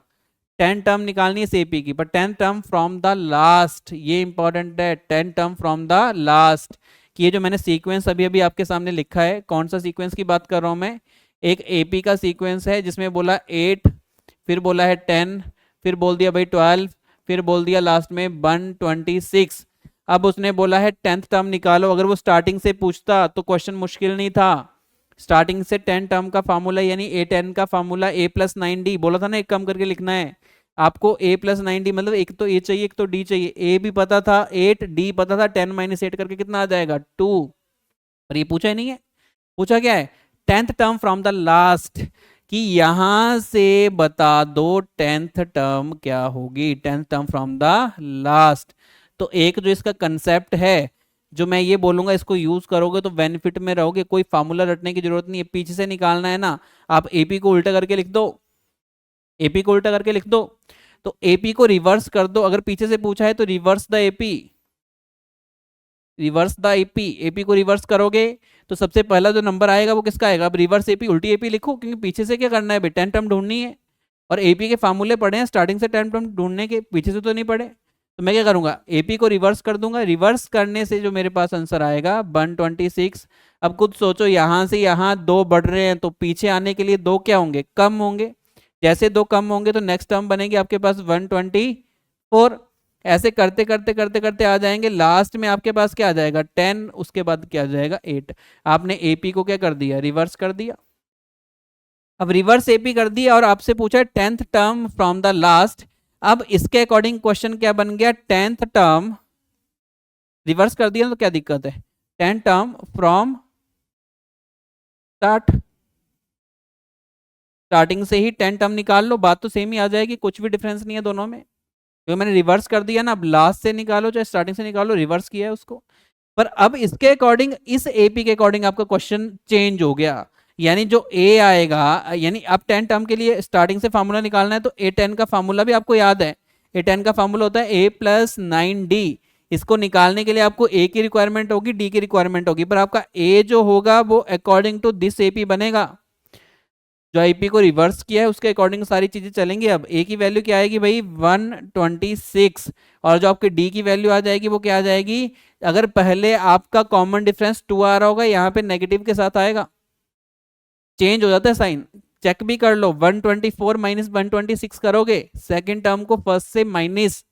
10 term निकालनी है सीपी की, पर 10 टर्म फ्रॉम द लास्ट, ये इंपॉर्टेंट है, 10 टर्म फ्रॉम द लास्ट। कि ये जो मैंने सीक्वेंस अभी अभी आपके सामने लिखा है, कौन सा सीक्वेंस की बात कर रहा हूँ मैं, एक एपी का सीक्वेंस है जिसमें बोला 8, फिर बोला है 10, फिर बोल दिया भाई 12, फिर बोल दिया लास्ट में 126। अब उसने बोला है 10th टर्म निकालो। अगर वो स्टार्टिंग से पूछता तो क्वेश्चन मुश्किल नहीं था। स्टार्टिंग से 10 टर्म का फार्मूला यानी A10 का फार्मूला a+9d, बोला था ना एक कम करके लिखना है आपको, a+9d मतलब एक तो a चाहिए एक तो d चाहिए। a भी पता था 8, d पता था 10 - 8 करके कितना आ जाएगा 2। पर ये पूछा ही नहीं है, पूछा क्या है 10th term from the last, कि यहां से बता दो 10th टर्म क्या होगी, 10th term from the last. तो एक जो इसका कंसेप्ट है, जो मैं ये बोलूंगा इसको यूज करोगे तो बेनिफिट में रहोगे, कोई फार्मूला रटने की जरूरत नहीं है, पीछे से निकालना है ना। आप एपी को उल्टा करके लिख दो, एपी को उल्टा करके लिख दो, तो एपी को रिवर्स कर दो। अगर पीछे से पूछा है तो reverse the AP, reverse the AP, AP को रिवर्स करोगे तो सबसे पहला जो नंबर आएगा वो किसका आएगा। अब रिवर्स एपी उल्टी एपी लिखो, क्योंकि पीछे से क्या करना है भाई, 10 टर्म ढूंढनी है। और एपी के फार्मूले पढ़े हैं स्टार्टिंग से 10 टर्म ढूंढने के, पीछे से तो नहीं पढ़े। तो मैं क्या करूंगा, एपी को रिवर्स कर दूंगा, रिवर्स करने से जो मेरे पास आंसर आएगा 126। अब खुद सोचो, यहां से यहां दो बढ़ रहे हैं तो पीछे आने के लिए दो क्या होंगे, कम होंगे। जैसे दो कम होंगे तो नेक्स्ट टर्म बनेगी आपके पास 124। ऐसे करते करते करते करते आ जाएंगे, लास्ट में आपके पास क्या आ जाएगा 10, उसके बाद क्या आ जाएगा 8। आपने एपी को क्या कर दिया, रिवर्स कर दिया। अब रिवर्स एपी कर दिया और आपसे पूछा 10th term from the last. अब इसके अकॉर्डिंग क्वेश्चन क्या बन गया, 10th टर्म रिवर्स कर दिया तो क्या दिक्कत है, 10 टर्म फ्रॉम स्टार्ट, स्टार्टिंग से ही 10 टर्म निकाल लो, बात तो सेम ही आ जाएगी, कुछ भी डिफरेंस नहीं है दोनों में, क्योंकि मैंने रिवर्स कर दिया ना। अब लास्ट से निकालो चाहे स्टार्टिंग से निकालो, रिवर्स किया है उसको। पर अब इसके अकॉर्डिंग, इस एपी के अकॉर्डिंग आपका क्वेश्चन चेंज हो गया, यानी जो ए आएगा, यानी अब 10 टर्म के लिए स्टार्टिंग से फार्मूला निकालना है, तो A10 का फार्मूला भी आपको याद है। A10 का फार्मूला होता है A+9D। इसको निकालने के लिए आपको ए की रिक्वायरमेंट होगी, डी की रिक्वायरमेंट होगी, पर आपका ए जो होगा वो अकॉर्डिंग टू दिस एपी बनेगा। जो आईपी को रिवर्स किया है उसके अकॉर्डिंग सारी चीजें चलेंगी। अब ए की वैल्यू क्या आएगी भाई, 126, और जो आपकी डी की वैल्यू आ जाएगी वो क्या आ जाएगी, अगर पहले आपका कॉमन डिफरेंस 2 आ रहा होगा, यहाँ पे नेगेटिव के साथ आएगा, चेंज हो जाता है साइन, चेक भी कर लो। 124 माइनस 126 करोगे, सेकेंड टर्म को फर्स्ट से माइनस,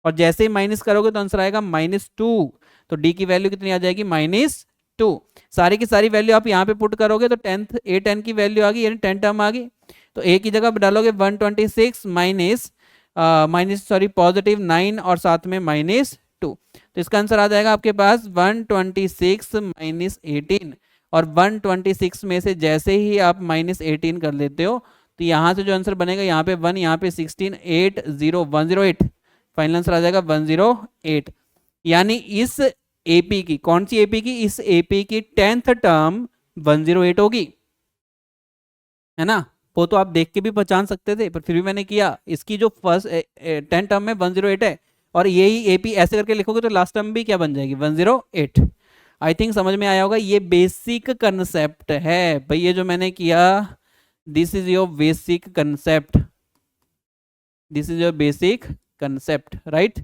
और जैसे ही माइनस करोगे तो आंसर आएगा -2, तो डी की वैल्यू कितनी आ जाएगी, -2। सारी की सारी वैल्यू आप यहाँ पे पुट करोगे तो A10 की वैल्यू आ गई, यानी 10 टर्म आ गई। तो ए की जगह डालोगे 126 +9 और साथ में -2, तो इसका आंसर आ जाएगा आपके पास 126 -18। और 126 में से जैसे ही आप -18 कर लेते हो तो यहाँ से जो आंसर बनेगा, यहाँ पे 1, यहाँ पे 16, 108, फाइनल आंसर आ जाएगा 108। यानी इस एपी की, कौन सी एपी की, इस एपी की 10th टर्म 108 होगी, है ना। वो तो आप देख के भी पहचान सकते थे, पर फिर भी मैंने किया। इसकी जो फर्स्ट 10 टर्म में 108 है, और यही एपी ऐसे करके लिखोगे तो लास्ट टर्म भी क्या बन जाएगी, 108। आई थिंक समझ में आया होगा, ये बेसिक कंसेप्ट है भाई, ये जो मैंने किया, this is your basic concept, this is your basic concept, right.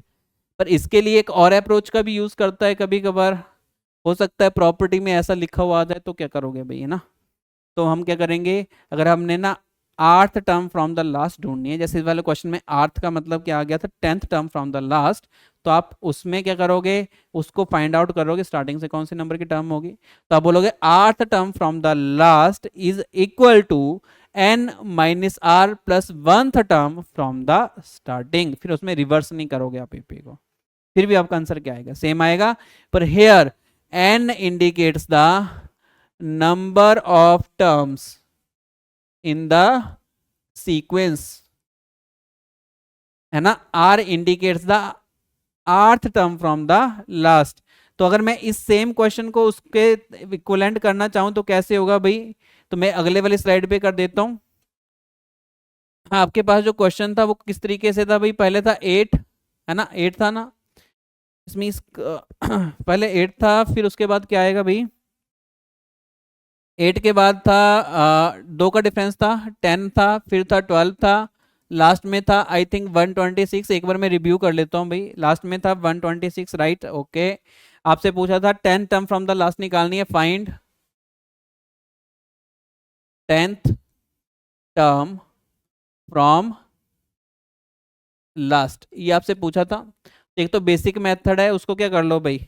पर इसके लिए एक और अप्रोच का भी यूज करता है कभी कभार, हो सकता है प्रॉपर्टी में ऐसा लिखा हुआ आ जाए, तो क्या करोगे भाई, है ना। तो हम क्या करेंगे, अगर हमने ना 8th term from the last ढूंढनी है, जैसे इस वाले क्वेश्चन में 8th का मतलब क्या आ गया था, 10th term from the last, तो आप उसमें क्या करोगे, उसको फाइंड आउट करोगे स्टार्टिंग से कौन सी नंबर की टर्म होगी, तो आप बोलोगे 8th term from the last is equal to n minus R plus 1th term from the starting. फिर उसमें रिवर्स नहीं करोगे आप एपी को, फिर भी आपका आंसर क्या आएगा, सेम आएगा। पर here n indicates the number of terms in the sequence, है ना, r indicates the 8th term from the last. तो अगर मैं इस सेम क्वेश्चन को उसके इक्विवेलेंट करना चाहूं तो कैसे होगा भाई, तो मैं अगले वाली स्लाइड पे कर देता हूं। हाँ, आपके पास जो क्वेश्चन था वो किस तरीके से था भाई, पहले था 8, है ना, 8 था ना, इसमें पहले 8 था, फिर उसके बाद क्या आएगा भाई, 8 के बाद था 2 का डिफरेंस था, 10 था, फिर था 12 था, लास्ट में था आई थिंक 126। एक बार मैं रिव्यू कर लेता हूँ भाई, लास्ट में था 126, राइट, ओके। आपसे पूछा था 10 टर्म फ्रॉम द लास्ट निकालनी है, find 10th term from last, ये आपसे पूछा था। एक तो बेसिक मेथड है, उसको क्या कर लो भाई,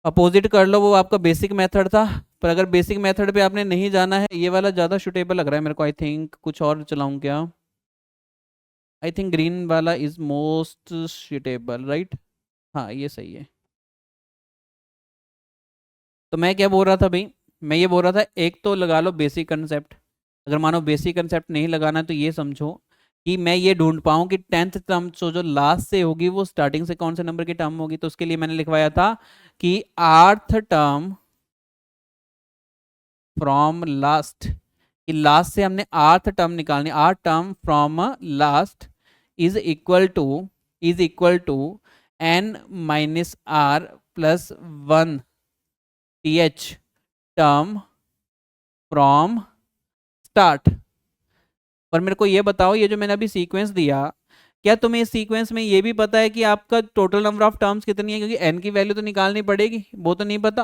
अपोजिट कर लो, वो आपका बेसिक मेथड था। पर अगर बेसिक मेथड पे आपने नहीं जाना है, ये वाला ज़्यादा सुटेबल लग रहा है मेरे को, आई थिंक कुछ और चलाऊं क्या, आई थिंक ग्रीन वाला इज मोस्ट सुटेबल, राइट, हाँ ये सही है। तो मैं क्या बोल रहा था भाई, मैं ये बोल रहा था, एक तो लगा लो बेसिक कंसेप्ट, अगर मानो बेसिक कंसेप्ट नहीं लगाना है तो ये समझो कि मैं ये ढूंढ पाऊँ कि 10th टर्म जो लास्ट से होगी वो स्टार्टिंग से कौन से नंबर की टर्म होगी। तो उसके लिए मैंने लिखवाया था कि 8th टर्म फ्रॉम लास्ट, कि लास्ट से हमने 8th टर्म निकालनी, 8th term from last is equal to n minus R plus 1 th term from start. पर मेरे को ये बताओ, ये जो मैंने अभी सीक्वेंस दिया, क्या तुम्हें इस सीक्वेंस में ये भी पता है कि आपका टोटल नंबर ऑफ टर्म्स कितनी है, क्योंकि n की वैल्यू तो निकालनी पड़ेगी, वो तो नहीं पता,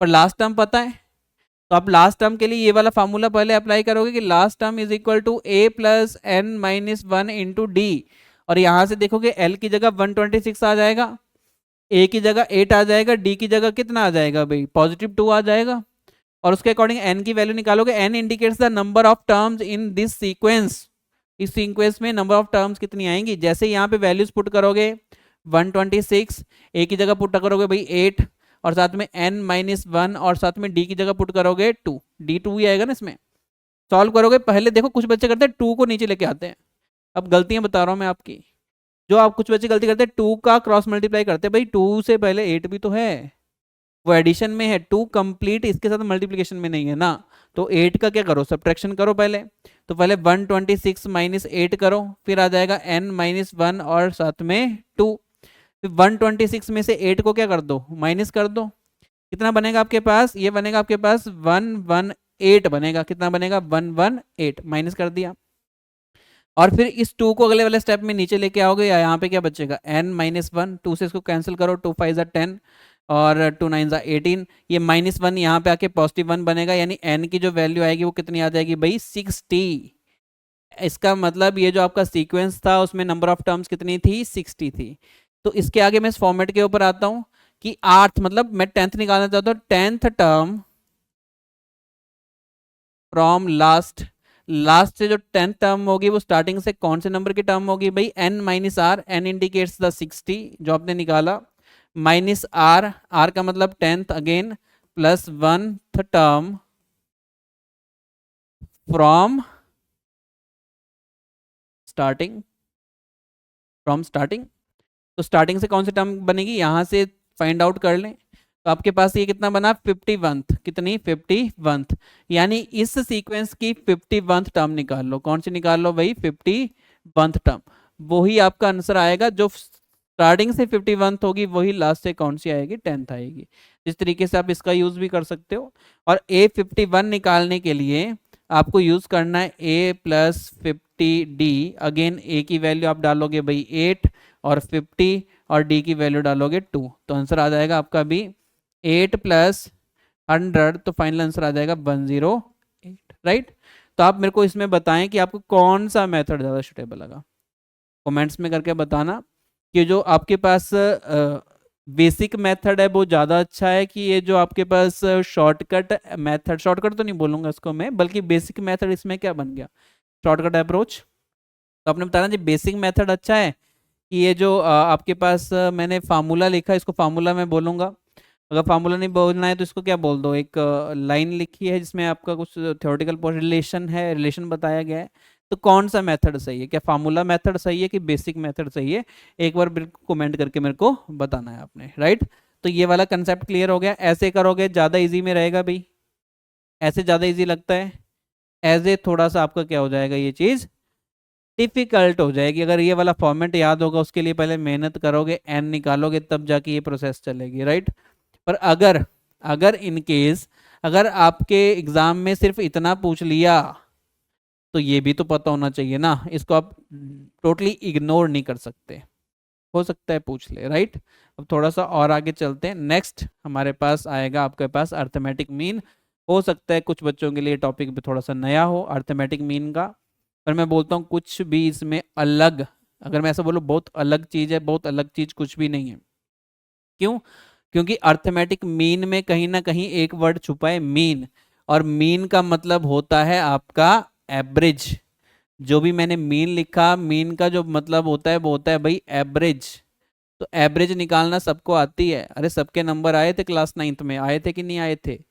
पर लास्ट टर्म पता है। तो आप लास्ट टर्म के लिए ये वाला फार्मूला पहले अप्लाई करोगे कि last term is equal to a plus n minus 1 into D, और यहाँ से देखोगे l की जगह 126 आ जाएगा, a की जगह 8 आ जाएगा, d की जगह कितना आ जाएगा भाई, +2 आ जाएगा। और उसके अकॉर्डिंग n की वैल्यू निकालोगे। n indicates the number of terms in this sequence. इस सीक्वेंस में नंबर ऑफ टर्म्स कितनी आएंगी। जैसे यहाँ पे वैल्यूज पुट करोगे 126, a की जगह पुट करोगे भाई 8, और साथ में n-1, और साथ में d की जगह पुट करोगे 2, d2 ही आएगा ना इसमें। सॉल्व करोगे, पहले देखो कुछ बच्चे करते हैं 2 को नीचे लेके आते हैं। अब गलतियां बता रहा हूं मैं आपकी, जो आप कुछ बच्चे गलती करते हैं 2 का क्रॉस मल्टीप्लाई करते हैं। भाई 2 से पहले 8 भी तो है, वो एडिशन में है, 2 कंप्लीट इसके साथ मल्टीप्लिकेशन में नहीं है ना। तो 8 का क्या करो, सब्ट्रैक्शन करो पहले। तो पहले 126 माइनस 8 करो, फिर आ जाएगा n-1 और साथ में 2। फिर 126 में से 8 को क्या कर दो, माइनस कर दो। कितना बनेगा आपके पास, ये बनेगा आपके पास 118 बनेगा। कितना बनेगा, 118, माइनस कर दिया। और फिर इस 2 को अगले वाले स्टेप में नीचे लेके आओगे, या यहाँ पे क्या बचेगा, n-1, 2 से इसको कैंसिल करो, 2 5 10 और 2 9 18। ये -1 यहाँ पे आके +1 बनेगा, यानी n की जो वैल्यू आएगी वो कितनी आ जाएगी भाई, 60। इसका मतलब ये जो आपका सीक्वेंस था उसमें नंबर ऑफ टर्म्स कितनी थी, 60 थी। तो इसके आगे मैं इस फॉर्मेट के ऊपर आता हूँ कि 8th, मतलब मैं 10th निकालना चाहता हूँ, 10th term from last. Last से जो 10th टर्म होगी वो स्टार्टिंग से कौन से नंबर की टर्म होगी भाई, n-r। n इंडिकेट्स द 60 जो आपने निकाला, माइनस r, r का मतलब 10th again, plus 1th term from starting, from starting. तो स्टार्टिंग से कौन सी टर्म बनेगी, यहां से फाइंड आउट कर लें। तो आपके पास ये कितना बना, 51th। कितनी, 51th। यानी इस सीक्वेंस की 51th टर्म निकाल लो। कौन सी निकाल लो भाई, 51th टर्म। वही आपका आंसर आएगा, जो स्टार्टिंग से 51th होगी वही लास्ट से कौन सी आएगी, 10th आएगी। इस तरीके से आप इसका यूज भी कर सकते हो। और A51 निकालने के लिए आपको यूज करना है A+50D। अगेन A की वैल्यू आप डालोगे भाई 8 और 50, और D की वैल्यू डालोगे 2। तो आंसर आ जाएगा आपका भी 8 + 100, तो फाइनल आंसर आ जाएगा 108, राइट। तो आप मेरे को इसमें बताएं कि आपको कौन सा मेथड ज़्यादा सुटेबल लगा, कमेंट्स में करके बताना। कि जो आपके पास बेसिक मेथड है वो ज़्यादा अच्छा है, कि ये जो आपके पास शॉर्टकट मेथड, शॉर्टकट तो नहीं बोलूँगा इसको मैं, बल्कि बेसिक मेथड इसमें क्या बन गया, शॉर्टकट अप्रोच। तो आपने बताना जी बेसिक मेथड अच्छा है, कि ये जो आपके पास मैंने फार्मूला लिखा है इसको फार्मूला में बोलूँगा। अगर फार्मूला नहीं बोलना है तो इसको क्या बोल दो, एक लाइन लिखी है जिसमें आपका कुछ थ्योरेटिकल रिलेशन है, रिलेशन बताया गया है। तो कौन सा मेथड सही है, क्या फार्मूला मेथड सही है कि बेसिक मेथड सही है, एक बार बिल्कुल कमेंट करके मेरे को बताना है आपने, राइट। तो ये वाला कंसेप्ट क्लियर हो गया। ऐसे करोगे ज़्यादा ईजी में रहेगा भाई, ऐसे ज़्यादा ईजी लगता है, एज ए थोड़ा सा आपका क्या हो जाएगा, ये चीज़ डिफिकल्ट हो जाएगी। अगर ये वाला फॉर्मेट याद होगा, उसके लिए पहले मेहनत करोगे, एन निकालोगे, तब जाके ये प्रोसेस चलेगी, राइट। पर अगर अगर इन केस अगर आपके एग्जाम में सिर्फ इतना पूछ लिया, तो ये भी तो पता होना चाहिए ना, इसको आप टोटली इग्नोर नहीं कर सकते। हो सकता है पूछ ले, राइट। अब थोड़ा सा और आगे चलते हैं। नेक्स्ट हमारे पास आएगा आपके पास अर्थमेटिक मीन। हो सकता है कुछ बच्चों के लिए टॉपिक भी थोड़ा सा नया हो अर्थमेटिक मीन का, पर मैं बोलता हूँ कुछ भी इसमें अलग, अगर मैं ऐसा बोलूँ बहुत अलग चीज़ है, बहुत अलग चीज़ कुछ भी नहीं है। क्यों, क्योंकि अर्थमेटिक मीन में कहीं ना कहीं एक वर्ड छुपा है, मीन। और मीन का मतलब होता है आपका एवरेज। जो भी मैंने मीन लिखा, मीन का जो मतलब होता है वो होता है भाई एवरेज। तो एवरेज निकालना सबको आती है। अरे सबके नंबर आए थे क्लास 9th में, आए थे कि नहीं आए थे।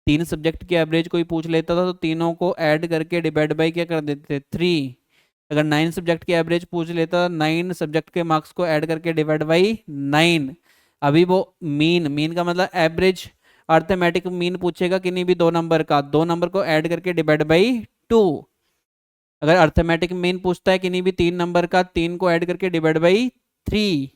3 सब्जेक्ट की एवरेज कोई पूछ लेता था तो तीनों को ऐड करके डिवाइड बाई क्या कर देते थे, 3। अगर 9 सब्जेक्ट की एवरेज पूछ लेता, 9 सब्जेक्ट के मार्क्स को ऐड करके डिवाइड बाई 9। अभी वो मीन, मीन का मतलब एवरेज। अर्थमेटिक मीन पूछेगा किन्हीं भी 2 नंबर का, 2 नंबर को ऐड करके डिवाइड बाई 2। अगर अर्थमेटिक मीन पूछता है किन्हीं भी 3 नंबर का, 3 को ऐड करके डिवाइड बाई 3।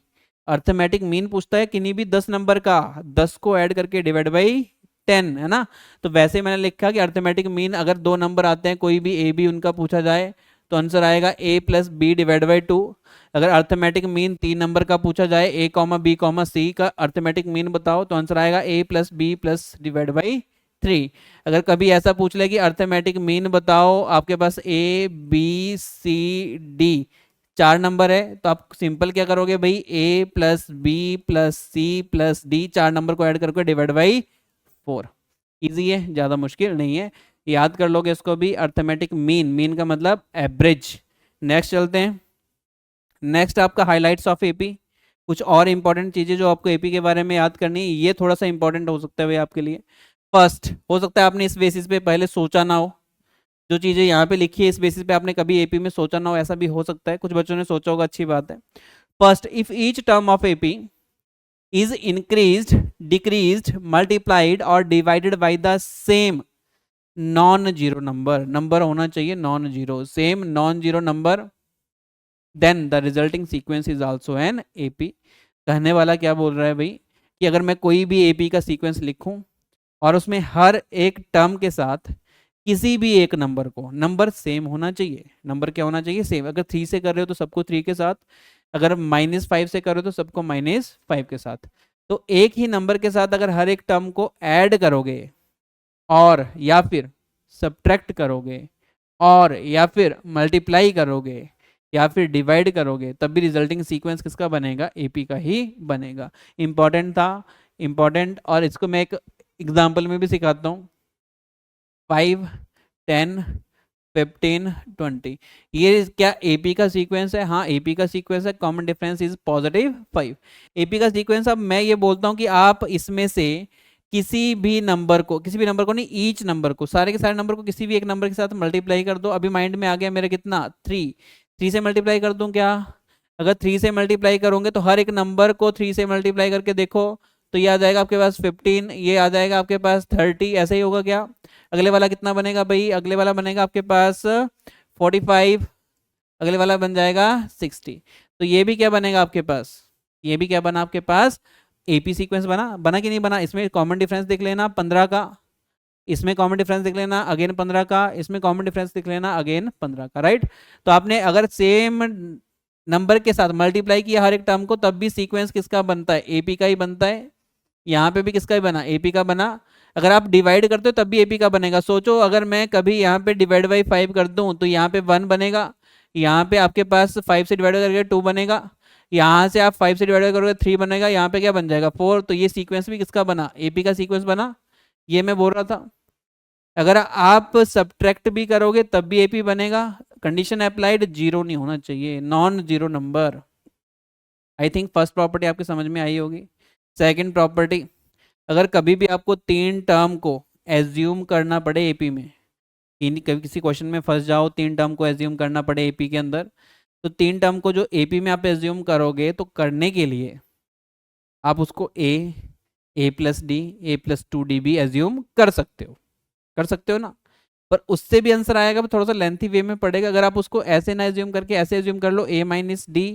अर्थमेटिक मीन पूछता है किन्हीं भी 10 नंबर का, 10 को ऐड करके डिवाइड बाई 10, है ना। तो वैसे मैंने लिखा कि अर्थमेटिक मीन अगर 2 नंबर आते हैं, कोई भी ए बी उनका पूछा जाए, तो आंसर आएगा A+B डिवाइड बाई 2। अगर अर्थमेटिक मीन 3 नंबर का पूछा जाए, A, B, C का अर्थमेटिक मीन बताओ, तो आंसर आएगा A+B+ डिवाइड बाई 3। अगर कभी ऐसा पूछ ले कि अर्थमेटिक मीन बताओ, आपके पास A, B, C, D 4 number है, तो आप सिंपल क्या करोगे भाई, A+B+C+D 4 नंबर को ऐड करके डिवाइड बाई 4। इजी है, ज़्यादा मुश्किल नहीं है, याद कर लोगे इसको भी। अर्थमेटिक मीन, मीन का मतलब एवरेज। नेक्स्ट चलते हैं। नेक्स्ट आपका हाइलाइट्स ऑफ एपी। कुछ और इंपॉर्टेंट चीज़ें जो आपको एपी के बारे में याद करनी है, ये थोड़ा सा इंपॉर्टेंट हो सकता है भाई आपके लिए। फर्स्ट, हो सकता है आपने इस बेसिस पे पहले सोचा ना हो, जो चीज़ें यहाँ पे लिखी है इस बेसिस पे आपने कभी एपी में सोचा ना हो, ऐसा भी हो सकता है, कुछ बच्चों ने सोचा होगा, अच्छी बात है। First, if each term of AP is increased, decreased, multiplied or divided by the same non-zero number, number होना चाहिए non zero, same non zero number, then the resulting sequence is also an AP. कहने वाला क्या बोल रहा है भाई कि अगर मैं कोई भी एपी का सीक्वेंस लिखूं और उसमें हर एक टर्म के साथ किसी भी एक नंबर को, नंबर सेम होना चाहिए, नंबर क्या होना चाहिए, सेम। अगर 3 से कर रहे हो तो सबको 3 के साथ, अगर -5 से कर रहे हो तो सबको -5 के साथ। तो एक ही नंबर के साथ अगर हर एक टर्म को ऐड करोगे और या फिर सब्ट्रैक्ट करोगे और या फिर मल्टीप्लाई करोगे या फिर डिवाइड करोगे, तब भी रिजल्टिंग सीक्वेंस किसका बनेगा, एपी का ही बनेगा। इंपॉर्टेंट था, इंपॉर्टेंट। और इसको मैं एक एग्जाम्पल में भी सिखाता हूँ। 5, 10, 15, 20, ये क्या एपी का सीक्वेंस है? हाँ, एपी का सीक्वेंस है। Common difference is +5। एपी का सीक्वेंस। अब मैं ये बोलता हूँ कि आप इसमें से किसी भी नंबर को, किसी भी नंबर को नहीं, ईच नंबर को, सारे के सारे नंबर को किसी भी एक नंबर के साथ मल्टीप्लाई कर दो। अभी माइंड में आ गया मेरे कितना, 3। 3 से मल्टीप्लाई कर दूं क्या? अगर 3 से मल्टीप्लाई करोगे तो हर एक नंबर को 3 से मल्टीप्लाई करके देखो, तो ये आ जाएगा आपके पास 15, ये आ जाएगा आपके पास 30, ऐसा ही होगा क्या? अगले वाला कितना बनेगा भाई? अगले वाला बनेगा आपके पास 45, अगले वाला बन जाएगा 60। तो ये भी क्या बनेगा आपके पास? ये भी क्या बना आपके पास? एपी सीक्वेंस बना। बना कि नहीं बना? इसमें कॉमन डिफरेंस देख लेना 15 का, इसमें कॉमन डिफरेंस देख लेना अगेन 15 का, इसमें कॉमन डिफरेंस देख लेना अगेन 15 का, राइट। तो आपने अगर सेम नंबर के साथ मल्टीप्लाई किया हर एक टर्म को, तब भी सीक्वेंस किसका बनता है? एपी का ही बनता है। यहाँ पे भी किसका ही बना? एपी का बना। अगर आप डिवाइड करते हो तब भी एपी का बनेगा। सोचो अगर मैं कभी यहाँ पे डिवाइड बाई 5 कर दूं तो यहाँ पे 1 बनेगा, यहाँ पे आपके पास 5 से डिवाइड करके 2 बनेगा, यहाँ से आप 5 से डिवाइड करोगे 3 बनेगा, यहाँ पे क्या बन जाएगा? 4। तो ये सीक्वेंस भी किसका बना? एपी का सीक्वेंस बना। ये मैं बोल रहा था। अगर आप सब्ट्रैक्ट भी करोगे तब भी एपी बनेगा। कंडीशन अप्लाइड, जीरो नहीं होना चाहिए, non zero number. I think first property आपकी समझ में आई होगी। सेकंड प्रॉपर्टी, अगर कभी भी आपको 3 टर्म को एज्यूम करना पड़े एपी में, कभी किसी क्वेश्चन में फंस जाओ, 3 टर्म को एज्यूम करना पड़े एपी के अंदर, तो 3 टर्म को जो एपी में आप एज्यूम करोगे, तो करने के लिए आप उसको ए प्लस डी, A+2D भी एज्यूम कर सकते हो, कर सकते हो ना। पर उससे भी आंसर आएगा, थोड़ा सा लेंथी वे में पड़ेगा। अगर आप उसको ऐसे ना एज्यूम करके ऐसे एज्यूम कर लो, A-D,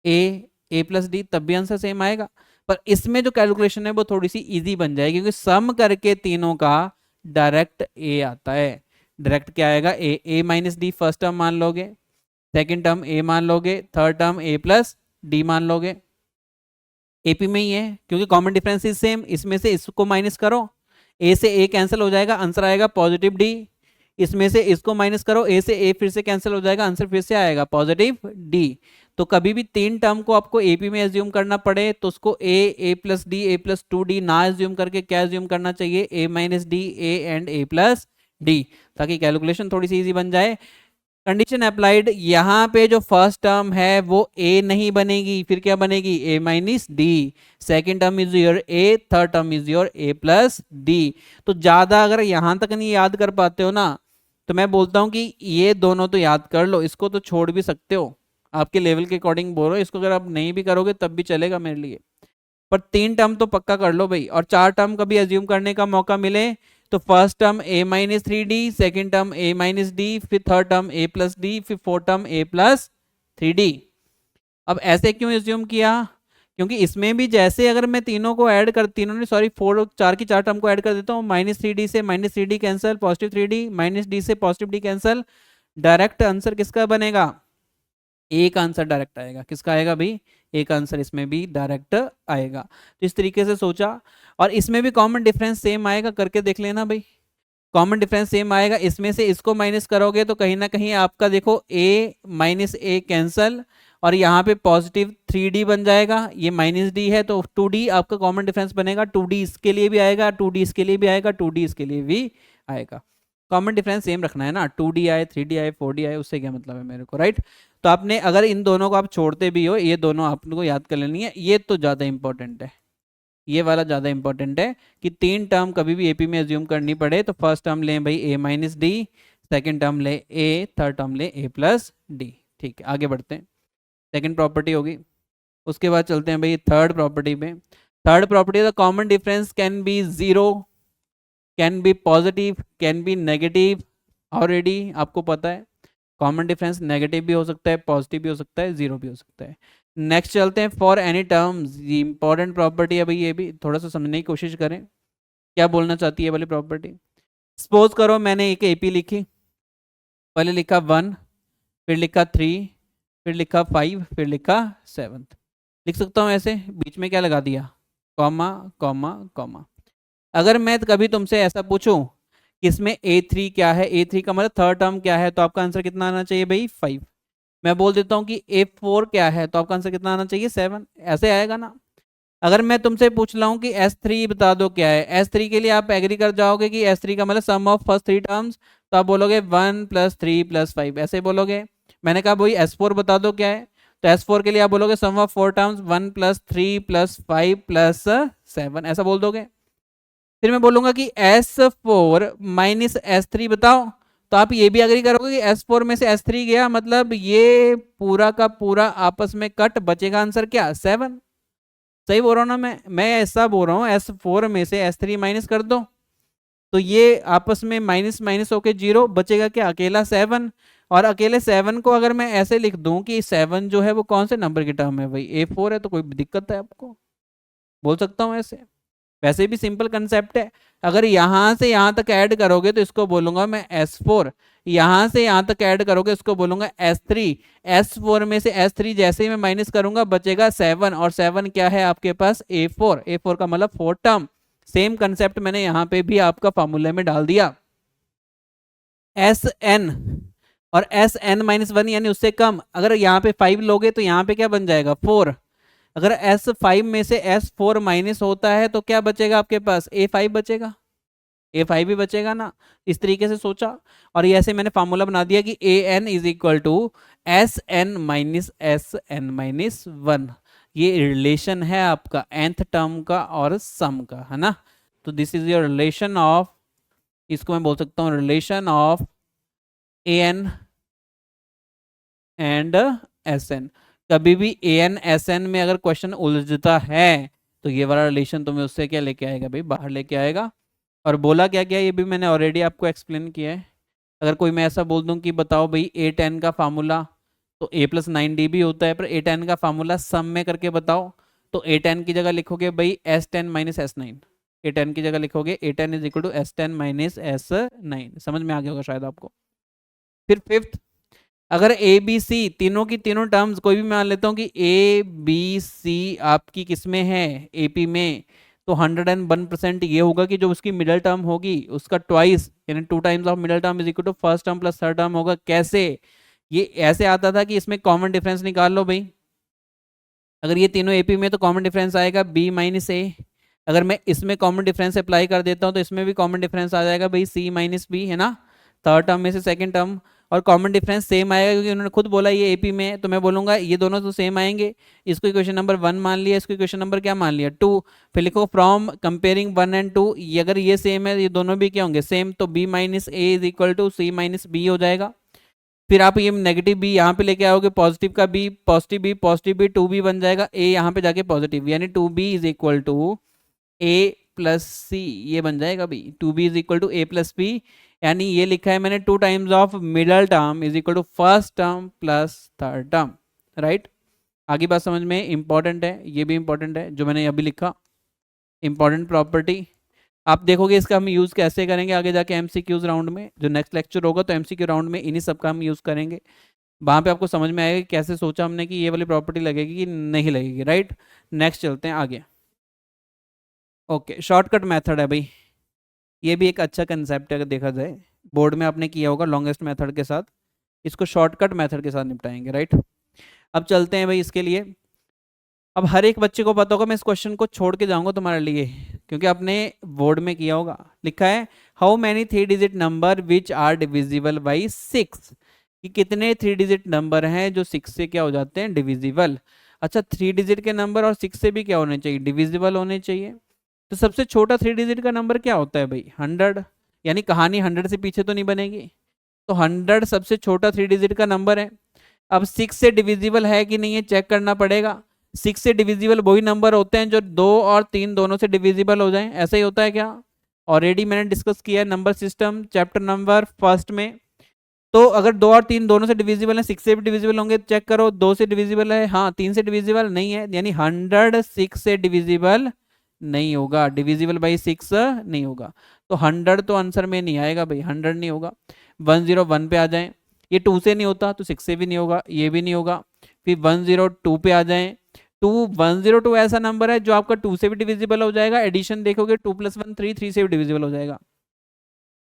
A+D, तब भी आंसर सेम आएगा। पर इसमें जो कैलकुलेशन है वो थोड़ी सी इजी बन जाएगी, क्योंकि सम करके तीनों का डायरेक्ट ए आता है। डायरेक्ट क्या आएगा? A-D फर्स्ट टर्म मान लोगे, सेकेंड टर्म ए मान लोगे, थर्ड टर्म A+D मान लोगे। एपी में ही है क्योंकि कॉमन डिफरेंस इज सेम। इसमें से इसको माइनस करो, ए से ए कैंसिल हो जाएगा, आंसर आएगा +D। इसमें से इसको माइनस करो, ए से ए फिर से कैंसिल हो जाएगा, आंसर फिर से आएगा +D। तो कभी भी 3 टर्म को आपको एपी में एज्यूम करना पड़े तो उसको A+D, A+2D ना एज्यूम करके क्या एज्यूम करना चाहिए? A-D, A एंड A+D, ताकि कैलकुलेशन थोड़ी सी इजी बन जाए। कंडीशन अप्लाइड, यहाँ पे जो फर्स्ट टर्म है वो ए नहीं बनेगी, फिर क्या बनेगी? A-D। Second term is your A, third term is your A+D। तो ज्यादा अगर यहाँ तक नहीं याद कर पाते हो ना, तो मैं बोलता हूँ कि ये दोनों तो याद कर लो, इसको तो छोड़ भी सकते हो, आपके लेवल के अकॉर्डिंग बोलो। इसको अगर आप नहीं भी करोगे तब भी चलेगा मेरे लिए, पर 3 टर्म तो पक्का कर लो भाई। और 4 टर्म कभी एज्यूम करने का मौका मिले तो first term A-3D, second term A-D, फिर थर्ड टर्म A+D, फिर फोर्थ टर्म A+3D। अब ऐसे क्यों एज्यूम किया? क्योंकि इसमें भी जैसे अगर मैं तीनों को ऐड कर, तीनों ने सॉरी 4 की 4 टर्म को ऐड कर देता हूँ, -3D से -3D कैंसिल, +3D, -D से +D कैंसिल, डायरेक्ट आंसर किसका बनेगा? एक आंसर डायरेक्ट आएगा। किसका आएगा भाई? एक आंसर इसमें भी डायरेक्ट आएगा। तो इस तरीके से सोचा, और इसमें भी कॉमन डिफरेंस सेम आएगा, करके देख लेना भाई। कॉमन डिफरेंस सेम आएगा, इसमें से इसको माइनस करोगे तो कहीं ना कहीं आपका देखो A-A कैंसल, और यहाँ पे पॉजिटिव 3D बन जाएगा, ये -D है तो 2D आपका कॉमन डिफरेंस बनेगा, 2D इसके लिए भी आएगा, 2D इसके लिए भी आएगा, 2D इसके लिए भी आएगा। कॉमन डिफरेंस सेम रखना है ना, 2D आए 3D आए 4D आए उससे क्या मतलब है मेरे को, राइट। तो आपने अगर इन दोनों को आप छोड़ते भी हो, ये दोनों आपको याद कर लेनी है, ये तो ज़्यादा इंपॉर्टेंट है, ये वाला ज़्यादा इंपॉर्टेंट है कि 3 टर्म कभी भी एपी में एज्यूम करनी पड़े तो फर्स्ट टर्म लें भाई a-d, सेकेंड टर्म ले a, थर्ड टर्म ले a+d। ठीक है, आगे बढ़ते हैं, सेकेंड प्रॉपर्टी होगी। उसके बाद चलते हैं भाई थर्ड प्रॉपर्टी में। Third property, the common difference can be 0, can be positive, can be negative. Already आपको पता है कॉमन डिफरेंस नेगेटिव भी हो सकता है, पॉजिटिव भी हो सकता है, 0 भी हो सकता है। नेक्स्ट चलते हैं for any terms, important property है भाई, ये भी थोड़ा सा समझने की कोशिश करें क्या बोलना चाहती है वाली प्रॉपर्टी। सपोज करो मैंने एक एपी लिखी, पहले लिखा 1, फिर लिखा 3, फिर लिखा 5, फिर लिखा 7। लिख सकता हूँ ऐसे, बीच में क्या लगा दिया, कॉमा कॉमा कॉमा। अगर मैं कभी तुमसे ऐसा पूछूं कि इसमें A3 क्या है, A3 का मतलब थर्ड टर्म क्या है, तो आपका आंसर कितना आना चाहिए भाई 5। मैं बोल देता हूँ कि A4 क्या है, तो आपका आंसर कितना आना चाहिए 7, ऐसे आएगा ना। अगर मैं तुमसे पूछ रहा हूँ कि S3 बता दो क्या है, S3 के लिए आप एग्री कर जाओगे कि S3 का मतलब सम ऑफ फर्स्ट 3 टर्म्स, तो आप बोलोगे 1 + 3 + 5, ऐसे बोलोगे। मैंने कहा भाई S4 बता दो क्या है, तो S4 के लिए आप बोलोगे सम ऑफ 4 टर्म्स 1 + 3 + 5 + 7, ऐसा बोल दोगे। फिर मैं बोलूंगा कि S4 - S3 बताओ, तो आप ये भी अग्री करोगे कि S4 में से S3 गया, मतलब ये पूरा का पूरा आपस में कट, बचेगा आंसर क्या 7। सही बोल रहा हूँ ना मैं ऐसा बोल रहा हूँ, S4 में से S3 माइनस कर दो तो ये आपस में माइनस माइनस होके 0 बचेगा क्या, अकेला 7। और अकेले 7 को अगर मैं ऐसे लिख दूं कि 7 जो है वो कौन से नंबर की टर्म है भाई, A4 है, तो कोई दिक्कत है आपको, बोल सकता हूँ ऐसे। वैसे भी सिंपल कंसेप्ट है, अगर यहां से यहां तक ऐड करोगे तो इसको बोलूंगा मैं S4, यहां से यहां तक ऐड करोगे इसको बोलूंगा S3, S4 में से S3 जैसे ही मैं माइनस करूंगा बचेगा 7, और 7 क्या है आपके पास A4, A4 का मतलब 4 टर्म। सेम कंसेप्ट मैंने यहां पे भी आपका फॉर्मूले में डाल दिया। Sn और Sn-1 यानी उससे कम, अगर यहाँ पे 5 लोगे तो यहाँ पे क्या बन जाएगा 4। अगर S5 में से S4 माइनस होता है तो क्या बचेगा आपके पास, A5 बचेगा, A5 भी बचेगा ना। इस तरीके से सोचा, और ये ऐसे मैंने फार्मूला बना दिया कि AN = Sn-Sn-1, ये रिलेशन है आपका nth टर्म का और सम का, है ना। तो this is your relation of, इसको मैं बोल सकता हूँ relation of AN and SN। कभी भी AN SN में अगर क्वेश्चन उलझता है तो ये वाला रिलेशन तुम्हें उससे क्या लेके आएगा भाई, बाहर लेके आएगा। और बोला क्या क्या ये भी मैंने ऑलरेडी आपको एक्सप्लेन किया है। अगर कोई मैं ऐसा बोल दूं कि बताओ भाई A10 का फार्मूला, तो A+9D भी होता है, पर A10 का फार्मूला सम में करके बताओ, तो A10 की जगह लिखोगे भाई S10 - S9, A10 की जगह लिखोगे A10 = S10 - S9। समझ में आ गया होगा शायद आपको। फिर फिफ्थ, अगर ए बी सी तीनों की तीनों टर्म्स, कोई भी मान लेता हूँ कि ए बी सी आपकी किसमें है एपी में, तो 101% ये होगा कि जो उसकी मिडल टर्म होगी उसका ट्वाइस यानी 2 times of middle term = first term + third term होगा। कैसे, ये ऐसे आता था कि इसमें कॉमन डिफरेंस निकाल लो भाई, अगर ये तीनों एपी में तो कॉमन डिफरेंस आएगा B - A। अगर मैं इसमें कॉमन डिफरेंस अप्लाई कर देता हूँ तो इसमें भी कॉमन डिफरेंस आ जाएगा भाई C - B, है ना, थर्ड टर्म में से सेकंड टर्म। और कॉमन डिफरेंस सेम आएगा क्योंकि उन्होंने खुद बोला ये एपी में है, तो मैं बोलूंगा ये दोनों तो सेम आएंगे। इसको इक्वेशन नंबर 1 मान लिया, इसको इक्वेशन नंबर क्या मान लिया 2। फिर लिखो फ्रॉम कंपेयरिंग 1 एंड 2, ये अगर ये सेम है ये दोनों भी क्या होंगे सेम, तो B - A = C - B हो जाएगा। फिर आप ये नेगेटिव बी यहाँ पे लेके आओगे, पॉजिटिव का बी, पॉजिटिव बी 2B बन जाएगा, ए यहाँ पे जाके पॉजिटिव, यानी 2B = A+C, ये बन जाएगा बी, 2B = A+B। यानी ये लिखा है मैंने 2 times of middle term = first term + third term, right. आगे बात समझ में इंपॉर्टेंट है, ये भी इंपॉर्टेंट है जो मैंने अभी लिखा, इंपॉर्टेंट प्रॉपर्टी। आप देखोगे इसका हम यूज़ कैसे करेंगे आगे जाके एमसीक्यूज राउंड में, जो नेक्स्ट लेक्चर होगा तो एमसीक्यू राउंड में इन्हीं सब का हम यूज़ करेंगे। वहाँ पे आपको समझ में आएगा कि कैसे सोचा हमने कि ये वाली प्रॉपर्टी लगेगी कि नहीं लगेगी, राइट। नेक्स्ट चलते हैं आगे। ओके, शॉर्टकट मेथड है भाई, ये भी एक अच्छा कंसेप्ट है अगर देखा जाए, बोर्ड में आपने किया होगा लॉन्गेस्ट मेथड के साथ, इसको शॉर्टकट मेथड के साथ निपटाएंगे, राइट। अब चलते हैं भाई इसके लिए। अब हर एक बच्चे को पता होगा, मैं इस क्वेश्चन को छोड़ के जाऊंगा तुम्हारे लिए, क्योंकि आपने बोर्ड में किया होगा। लिखा है how many 3 digit number which are divisible by 6, कि कितने 3 डिजिट नंबर हैं जो 6 से क्या हो जाते हैं, डिविजिबल। अच्छा, 3 डिजिट के नंबर और 6 से भी क्या होने चाहिए, डिविजिबल होने चाहिए। तो सबसे छोटा 3 डिजिट का नंबर क्या होता है भाई, 100। यानी कहानी 100 से पीछे तो नहीं बनेगी। तो 100 सबसे छोटा 3 डिजिट का नंबर है। अब 6 से डिविजिबल है कि नहीं है चेक करना पड़ेगा। 6 से डिविजिबल वही नंबर होते हैं जो 2 और 3 दोनों से डिविजिबल हो जाएं, ऐसा ही होता है क्या। ऑलरेडी मैंने डिस्कस किया है number system chapter number first में। तो अगर 2 और 3 दोनों से डिविजिबल है, 6 से भी डिविजिबल होंगे, चेक करो। 2 से डिविजिबल है, हाँ, 3 से डिविजिबल नहीं है, यानी 100 6 से डिविजिबल नहीं होगा, डिविजिबल बाई 6 नहीं होगा। तो 100 तो आंसर में नहीं आएगा भाई, 100 नहीं होगा। 101 पे आ जाएं, ये 2 से नहीं होता तो 6 से भी नहीं होगा, ये भी नहीं होगा। फिर 102 पे आ जाएं, 102 ऐसा नंबर है जो आपका 2 से भी डिविजिबल हो जाएगा। एडिशन देखोगे 2 + 1 3, 3 से भी डिविजिबल हो जाएगा।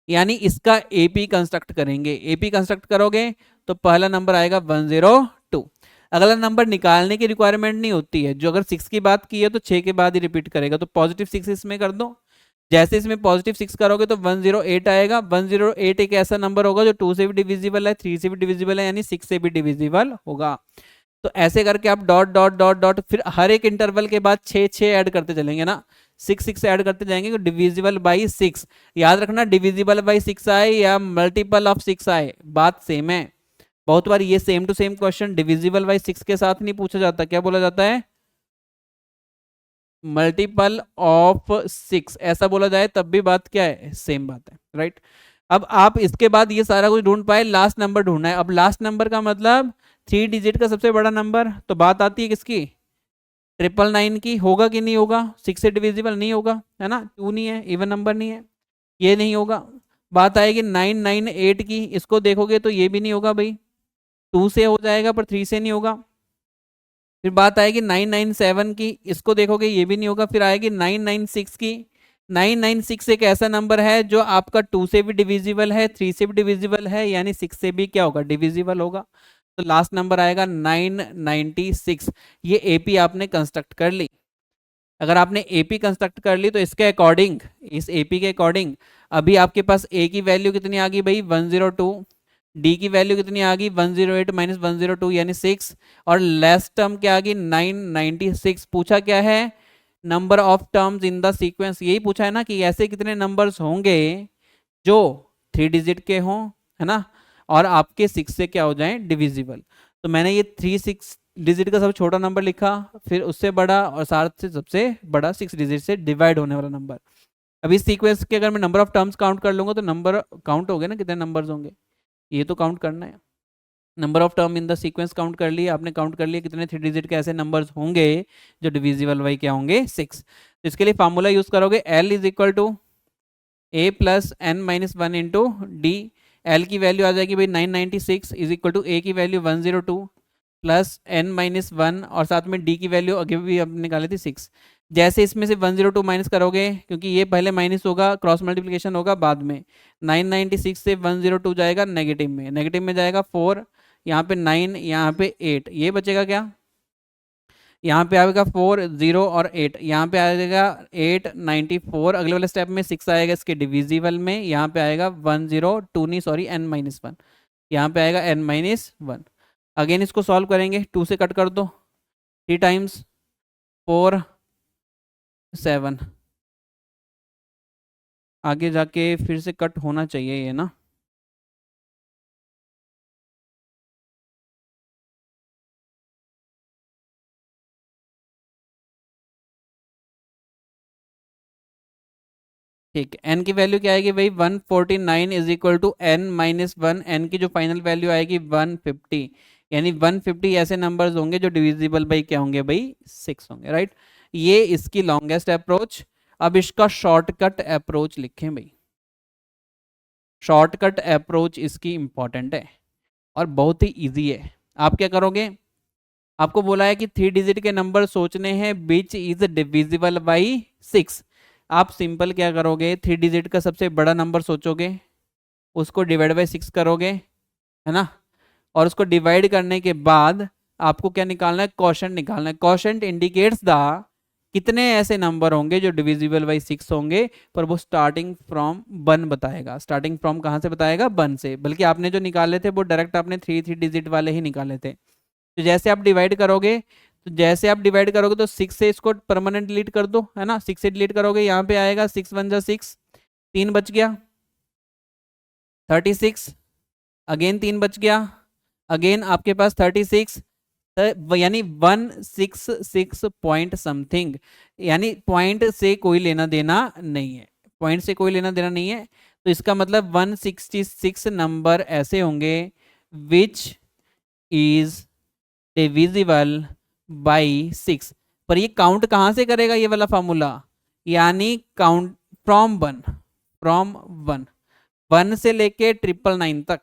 यानी इसका एपी कंस्ट्रक्ट करेंगे। एपी कंस्ट्रक्ट करोगे तो पहला नंबर आएगा 102। अगला नंबर निकालने की रिक्वायरमेंट नहीं होती है, जो अगर 6 की बात की है तो 6 के बाद ही रिपीट करेगा, तो +6 इसमें कर दो। जैसे इसमें +6 करोगे तो 108 आएगा। 108 एक ऐसा नंबर होगा जो 2 से भी डिविजिबल है, 3 से भी डिविजिबल है, यानी 6 से भी डिविजिबल होगा। तो ऐसे करके आप डॉट डॉट डॉट डॉट, फिर हर एक इंटरवल के बाद 6 6 ऐड करते चलेंगे ना, 6 6 ऐड करते जाएंगे तो डिविजिबल बाई 6। याद रखना, डिविजिबल बाई 6 आए या मल्टीपल ऑफ 6 आए, बात सेम है। बहुत बार ये same to same question divisible by 6 के साथ नहीं पूछा जाता, क्या बोला जाता है, मल्टीपल ऑफ 6 ऐसा बोला जाए तब भी बात क्या है, सेम बात है, राइट। अब आप इसके बाद ये सारा कुछ ढूंढ पाए, लास्ट नंबर ढूंढना है। अब लास्ट नंबर का मतलब 3 डिजिट का सबसे बड़ा नंबर, तो बात आती है किसकी, 999 की। होगा कि नहीं होगा, 6 से डिविजिबल नहीं होगा, है ना, 2 नहीं है, इवन नंबर नहीं है, ये नहीं होगा। बात आएगी 998 की, इसको देखोगे तो ये भी नहीं होगा भाई, 2 से हो जाएगा पर 3 से नहीं होगा। फिर बात आएगी 997 की, इसको देखोगे ये भी नहीं होगा। फिर आएगी 996 की। 996 एक ऐसा नंबर है जो आपका 2 से भी डिविजिबल है, 3 से भी डिविजिबल है, यानी 6 से भी क्या होगा, डिविजिबल होगा। तो लास्ट नंबर आएगा 996। ये एपी आपने कंस्ट्रक्ट कर ली। अगर आपने एपी कंस्ट्रक्ट कर ली तो इसके अकॉर्डिंग, इस एपी के अकॉर्डिंग अभी आपके पास ए की वैल्यू कितनी आ गई भाई, 102। डी की वैल्यू कितनी आ गई, 108 - 102 यानी 6। और लेस टर्म क्या आ गई, 996। पूछा क्या है, number of terms in the sequence, यही पूछा है ना कि ऐसे कितने नंबर्स होंगे जो 3 डिजिट के हों, है ना, और आपके 6 से क्या हो जाएं, डिविजिबल। तो मैंने ये 6 डिजिट का सबसे छोटा नंबर लिखा, फिर उससे बड़ा, और साथ से सबसे बड़ा 6 डिजिट से डिवाइड होने वाला नंबर। अभी सीक्वेंस के अगर मैं नंबर ऑफ टर्म्स काउंट कर लूंगा तो नंबर काउंट हो गए ना, कितने नंबर्स होंगे, ये तो काउंट करना है। Number of term in the sequence count कर लिया आपने, काउंट कर लिया कितने 3 डिजिट के ऐसे नंबर्स होंगे जो डिविजिबल बाई क्या होंगे, 6। तो इसके लिए फार्मूला यूज करोगे, L = A + n - 1 into D. L की वैल्यू आ जाएगी भाई 996 = A की वैल्यू 102 प्लस n - 1, और साथ में डी की वैल्यू अभी भी अब निकाली थी 6। जैसे इसमें से 102 माइनस करोगे, क्योंकि ये पहले माइनस होगा, क्रॉस मल्टीप्लिकेशन होगा बाद में, 996 से 102 जाएगा नेगेटिव में, नेगेटिव में जाएगा 4, यहाँ पे 9, यहाँ पे 8, ये बचेगा क्या, यहाँ पे आएगा 4 0 और 8, यहाँ पे आएगा 894। अगले वाले स्टेप में 6 आएगा इसके डिविजिबल में, यहाँ पे आएगा 102 नहीं सॉरी n - 1, यहाँ पे आएगा n - 1। अगेन इसको सॉल्व करेंगे, 2 से कट कर दो, 3 टाइम्स 4 7, आगे जाके फिर से कट होना चाहिए ये ना, ठीक है। n की वैल्यू क्या आएगी भाई, 149 = n - 1, n की जो फाइनल वैल्यू आएगी 150, यानी 150 ऐसे नंबर्स होंगे जो डिविजिबल बाई क्या होंगे भाई, 6 होंगे, राइट। ये इसकी लॉन्गेस्ट अप्रोच। अब इसका शॉर्टकट अप्रोच लिखें भाई, शॉर्टकट अप्रोच इसकी इंपॉर्टेंट है और बहुत ही इजी है। आप क्या करोगे, आपको बोला है कि 3 डिजिट के नंबर सोचने हैं विच इज डिविजिबल बाई 6। आप सिंपल क्या करोगे, 3 डिजिट का सबसे बड़ा नंबर सोचोगे, उसको डिवाइड बाई 6 करोगे, है ना, और उसको डिवाइड करने के बाद आपको क्या निकालना है, क्वोशंट निकालना है। क्वोशंट इंडिकेट्स द कितने ऐसे नंबर होंगे जो डिविजिबल बाई 6 होंगे, पर वो स्टार्टिंग फ्रॉम 1 बताएगा। स्टार्टिंग फ्रॉम कहाँ से बताएगा, 1 से। बल्कि आपने जो निकाले थे वो डायरेक्ट आपने 3 डिजिट वाले ही निकाले थे। तो जैसे आप डिवाइड करोगे, तो 6 से इसको परमानेंट डिलीट कर दो, है ना। 6 से डिलीट करोगे, यहाँ पे आएगा 6 1 जा 6, 3 बच गया, 36, अगेन 3 बच गया, अगेन आपके पास 36, यानी 166 पॉइंट समथिंग, यानी पॉइंट से कोई लेना देना नहीं है, पॉइंट से कोई लेना देना नहीं है। तो इसका मतलब 166 नंबर ऐसे होंगे विच इज डिविजिबल बाई 6। पर ये काउंट कहां से करेगा ये वाला फॉर्मूला, यानी काउंट फ्रॉम 1, फ्रॉम 1, 1 से लेके 999 तक,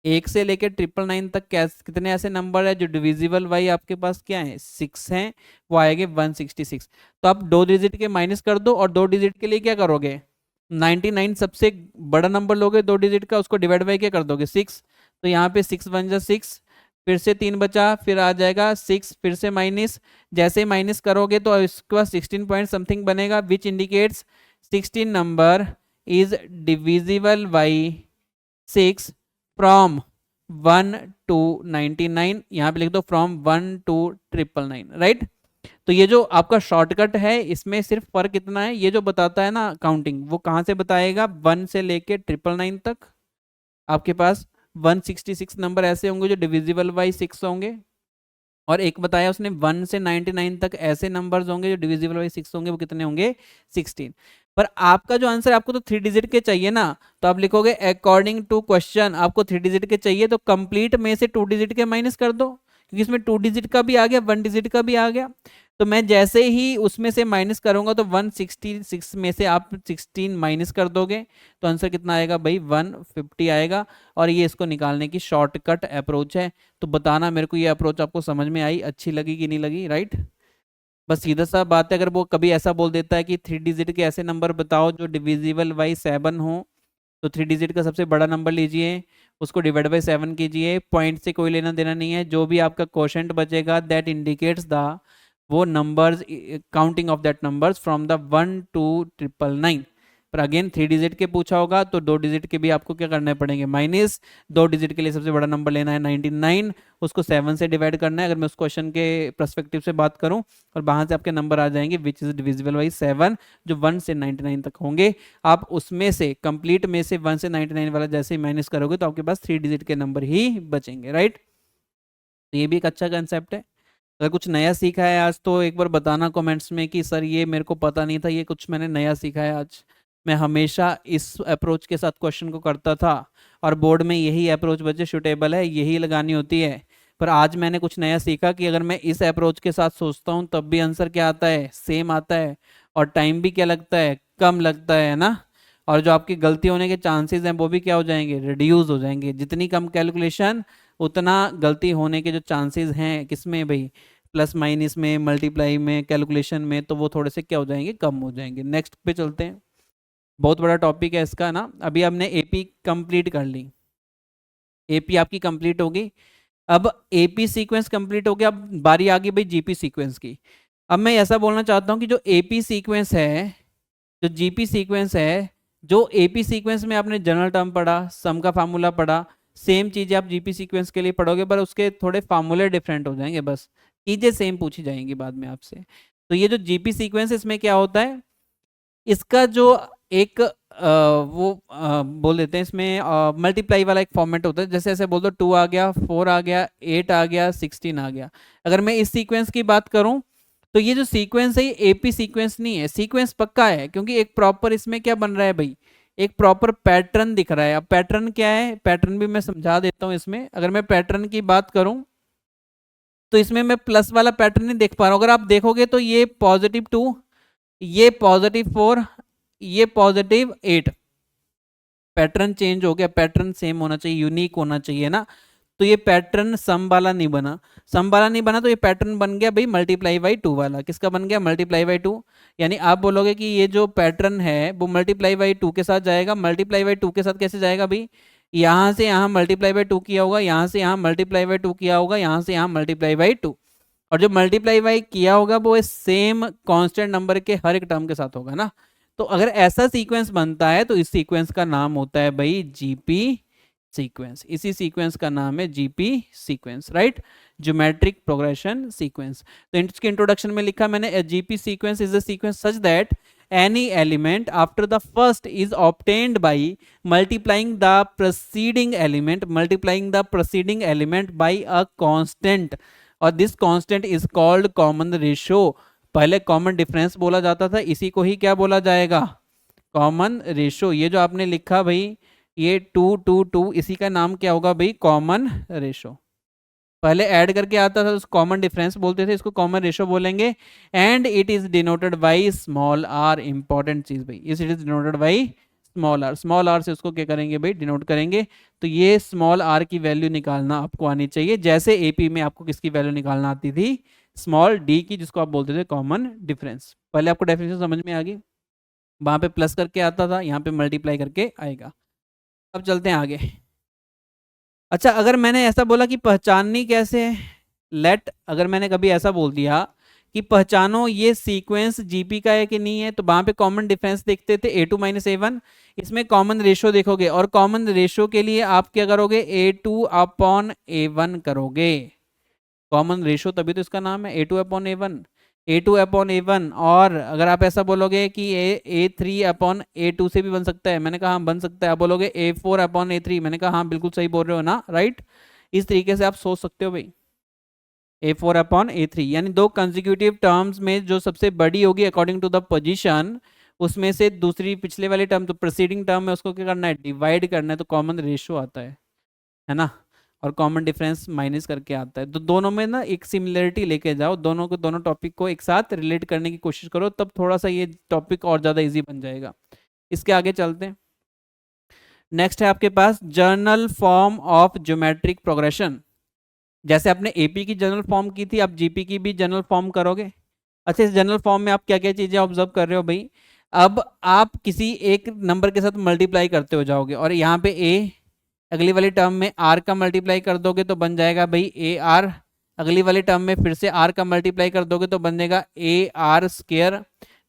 1 से लेके 999 तक कितने ऐसे नंबर है जो डिविजिबल बाई आपके पास क्या है, 6 हैं, वो आएंगे 166। तो आप 2 डिजिट के माइनस कर दो, और 2 डिजिट के लिए क्या करोगे, 99 सबसे बड़ा नंबर लोगे 2 डिजिट का, उसको डिवाइड बाई क्या कर दोगे, 6। तो यहाँ पे 6 1 जा 6, फिर से 3 बचा, फिर आ जाएगा 6, फिर से माइनस, जैसे माइनस करोगे तो इसके पास 16 पॉइंट समथिंग बनेगा, which indicates 16 number is divisible by 6 from 1 to 99। यहाँ पे लिख दो फ्रॉम 1 to 999, राइट। तो ये जो आपका शॉर्टकट है, इसमें सिर्फ फर्क इतना है, ये जो बताता है ना काउंटिंग, वो कहाँ से बताएगा, 1 से लेके 999 तक आपके पास 166 नंबर ऐसे होंगे जो डिविजिबल बाई 6 होंगे, और एक बताया उसने 1 से 99 तक ऐसे नंबर्स होंगे जो डिविजिबल बाई 6 होंगे, वो कितने होंगे, 16। पर आपका जो आंसर, आपको तो 3 डिजिट के चाहिए ना, तो आप लिखोगे अकॉर्डिंग टू क्वेश्चन, आपको 3 डिजिट के चाहिए, तो कंप्लीट में से 2 डिजिट के माइनस कर दो, क्योंकि इसमें 2 डिजिट का भी आ गया, 1 डिजिट का भी आ गया। तो मैं जैसे ही उसमें से माइनस करूंगा, तो 166 में से आप 16 माइनस कर दोगे, तो आंसर कितना आएगा भाई, 150 आएगा। और ये इसको निकालने की शॉर्टकट अप्रोच है। तो बताना मेरे को ये अप्रोच आपको समझ में आई, अच्छी लगी कि नहीं लगी, राइट। बस सीधा सा बात है, अगर वो कभी ऐसा बोल देता है कि 3 डिजिट के ऐसे नंबर बताओ जो डिविजिबल बाई 7 हो, तो 3 डिजिट का सबसे बड़ा नंबर लीजिए, उसको डिवाइड बाई 7 कीजिए, पॉइंट से कोई लेना देना नहीं है, जो भी आपका क्वोशंट बचेगा दैट इंडिकेट्स द वो numbers, counting of that numbers from the 1 to 999। पर अगेन 3 डिजिट के पूछा होगा तो 2 डिजिट के भी आपको क्या करने पड़ेंगे, माइनस। 2 डिजिट के लिए सबसे बड़ा नंबर लेना है 99, उसको 7 से डिवाइड करना है, अगर मैं उस क्वेश्चन के पर्सपेक्टिव से बात करूं, और वहां से आपके नंबर आ जाएंगे विच इज डिविजिबल बाई 7, जो 1 से 99 तक होंगे। आप उसमें से कंप्लीट में से 1 से 99 वाला जैसे ही माइनस करोगे, तो आपके पास 3 डिजिट के नंबर ही बचेंगे, राइट। तो ये भी एक अच्छा कंसेप्ट है। अगर कुछ नया सीखा है आज, तो एक बार बताना कमेंट्स में कि सर ये मेरे को पता नहीं था, ये कुछ मैंने नया सीखा है आज। मैं हमेशा इस अप्रोच के साथ क्वेश्चन को करता था, और बोर्ड में यही अप्रोच बच्चे सूटेबल है, यही लगानी होती है। पर आज मैंने कुछ नया सीखा कि अगर मैं इस अप्रोच के साथ सोचता हूँ, तब भी आंसर क्या आता है, सेम आता है, और टाइम भी क्या लगता है, कम लगता है ना। और जो आपकी गलती होने के चांसेस हैं, वो भी क्या हो जाएंगे, रिड्यूस हो जाएंगे। जितनी कम कैलकुलेशन, उतना गलती होने के जो चांसेस हैं किसमें भाई, प्लस माइनस में, मल्टीप्लाई में, कैलकुलेशन में, तो वो थोड़े से क्या हो जाएंगे, कम हो जाएंगे। नेक्स्ट पे चलते हैं। बहुत बड़ा टॉपिक है इसका ना। अभी हमने एपी कंप्लीट कर ली, एपी आपकी कंप्लीट होगी। अब एपी सीक्वेंस कंप्लीट हो गया, अब बारी आ गई भाई जीपी सीक्वेंस की। अब मैं ऐसा बोलना चाहता हूं कि जो एपी सीक्वेंस है, जो जीपी सीक्वेंस है, जो एपी सीक्वेंस में आपने जनरल टर्म पढ़ा, सम का फार्मूला पढ़ा, सेम चीजें आप जीपी सीक्वेंस के लिए पढ़ोगे, पर उसके थोड़े फार्मूले डिफरेंट हो जाएंगे, बस चीजें सेम पूछी जाएंगी बाद में आपसे। तो ये जो जीपी सीक्वेंस, इसमें क्या होता है, इसका जो एक बोल देते हैं, इसमें मल्टीप्लाई वाला एक फॉर्मेट होता है। जैसे ऐसे बोल दो 2 आ गया, 4 आ गया, 8 आ गया, 16 आ गया। अगर मैं इस सीक्वेंस की बात करूं, तो ये जो सीक्वेंस है ये एपी सीक्वेंस नहीं है, सीक्वेंस पक्का है, क्योंकि एक प्रॉपर इसमें क्या बन रहा है भाई, एक प्रॉपर पैटर्न दिख रहा है। अब पैटर्न क्या है, पैटर्न भी मैं समझा देता हूं इसमें। अगर मैं पैटर्न की बात करूं, तो इसमें मैं प्लस वाला पैटर्न नहीं देख पा रहा हूं। अगर आप देखोगे तो ये +2, ये +4, ये +8, पैटर्न चेंज हो गया। पैटर्न सेम होना चाहिए, यूनिक होना चाहिए ना। तो ये पैटर्न सम वाला नहीं बना, सम वाला नहीं बना, तो ये पैटर्न बन गया भाई मल्टीप्लाई बाई 2 वाला। किसका बन गया, मल्टीप्लाई बाई 2। यानी आप बोलोगे कि ये जो पैटर्न है वो मल्टीप्लाई बाई 2 के साथ जाएगा। मल्टीप्लाई बाई 2 के साथ कैसे जाएगा भाई, यहाँ से यहाँ मल्टीप्लाई बाई 2 किया होगा, यहाँ से यहाँ मल्टीप्लाई बाई 2 किया होगा, यहाँ से यहाँ मल्टीप्लाई बाई 2, और जो मल्टीप्लाई बाई किया होगा वो सेम कांस्टेंट नंबर के हर एक टर्म के साथ होगा ना। तो अगर ऐसा सीक्वेंस बनता है तो इस सीक्वेंस का नाम होता है भाई जीपी सीक्वेंस। इसी सीक्वेंस का नाम है GP sequence, right, geometric progression sequence. तो इसके इंट्रोडक्शन में लिखा मैंने, GP sequence is a sequence such that any element after the first is obtained by multiplying the preceding element by a constant, और this constant is called common ratio। पहले common difference बोला जाता था, इसी को ही क्या बोला जाएगा, कॉमन रेशो। ये जो आपने लिखा भाई ये 2 2 2, इसी का नाम क्या होगा भाई, कॉमन रेशो। पहले ऐड करके आता था तो कॉमन डिफरेंस बोलते थे, इसको कॉमन रेशो बोलेंगे। And it is denoted by small R, important चीज भाई, it is denoted by small R. Small R से उसको क्या करेंगे भाई, डिनोट करेंगे। तो ये स्मॉल आर की वैल्यू निकालना आपको आनी चाहिए, जैसे एपी में आपको किसकी वैल्यू निकालना आती थी, स्मॉल डी की, जिसको आप बोलते थे कॉमन डिफरेंस। पहले आपको डेफिनेशन समझ में आ गई, वहां पे प्लस करके आता था, यहाँ पे मल्टीप्लाई करके आएगा। अब चलते हैं आगे। अच्छा, अगर मैंने ऐसा बोला कि पहचाननी कैसे है, लेट, अगर मैंने कभी ऐसा बोल दिया कि पहचानो ये सीक्वेंस जीपी का है कि नहीं है, तो वहां पे कॉमन डिफरेंस देखते थे a2 माइनस a1, इसमें कॉमन रेशो देखोगे, और कॉमन रेशो के लिए आप क्या करोगे, a2 अपॉन a1 करोगे। कॉमन रेशो तभी तो इसका नाम है a2 upon a1, a2 upon a1। और अगर आप ऐसा बोलोगे कि a3 अपॉन a2 से भी बन सकता है, मैंने कहा हाँ बन सकता है। आप बोलोगे a4 अपॉन a3, मैंने कहा हाँ बिल्कुल सही बोल रहे हो ना, राइट। इस तरीके से आप सोच सकते हो भाई, a4 अपॉन a3, यानी दो कंसेक्यूटिव टर्म्स में जो सबसे बड़ी होगी अकॉर्डिंग टू द पोजीशन, उसमें से दूसरी पिछले वाले टर्म, तो प्रीसीडिंग टर्म में उसको क्या करना है, डिवाइड करना है, तो कॉमन रेशो आता है ना, और कॉमन डिफरेंस माइनस करके आता है। तो दोनों में ना एक सिमिलरिटी लेके जाओ, दोनों को, दोनों टॉपिक को एक साथ रिलेट करने की कोशिश करो, तब थोड़ा सा ये टॉपिक और ज़्यादा इजी बन जाएगा। इसके आगे चलते हैं। नेक्स्ट है आपके पास journal form of geometric progression. जैसे आपने एपी की जनरल फॉर्म की थी, आप जीपी की भी जनरल फॉर्म करोगे। अच्छा, इस जनरल फॉर्म में आप क्या क्या चीज़ें ऑब्जर्व कर रहे हो भाई, अब आप किसी एक नंबर के साथ मल्टीप्लाई करते हो जाओगे, और यहाँ पे ए, अगली वाली टर्म में आर का मल्टीप्लाई कर दोगे तो बन जाएगा भाई ए आर, अगली वाली टर्म में फिर से आर का मल्टीप्लाई कर दोगे तो बन जाएगा A R square,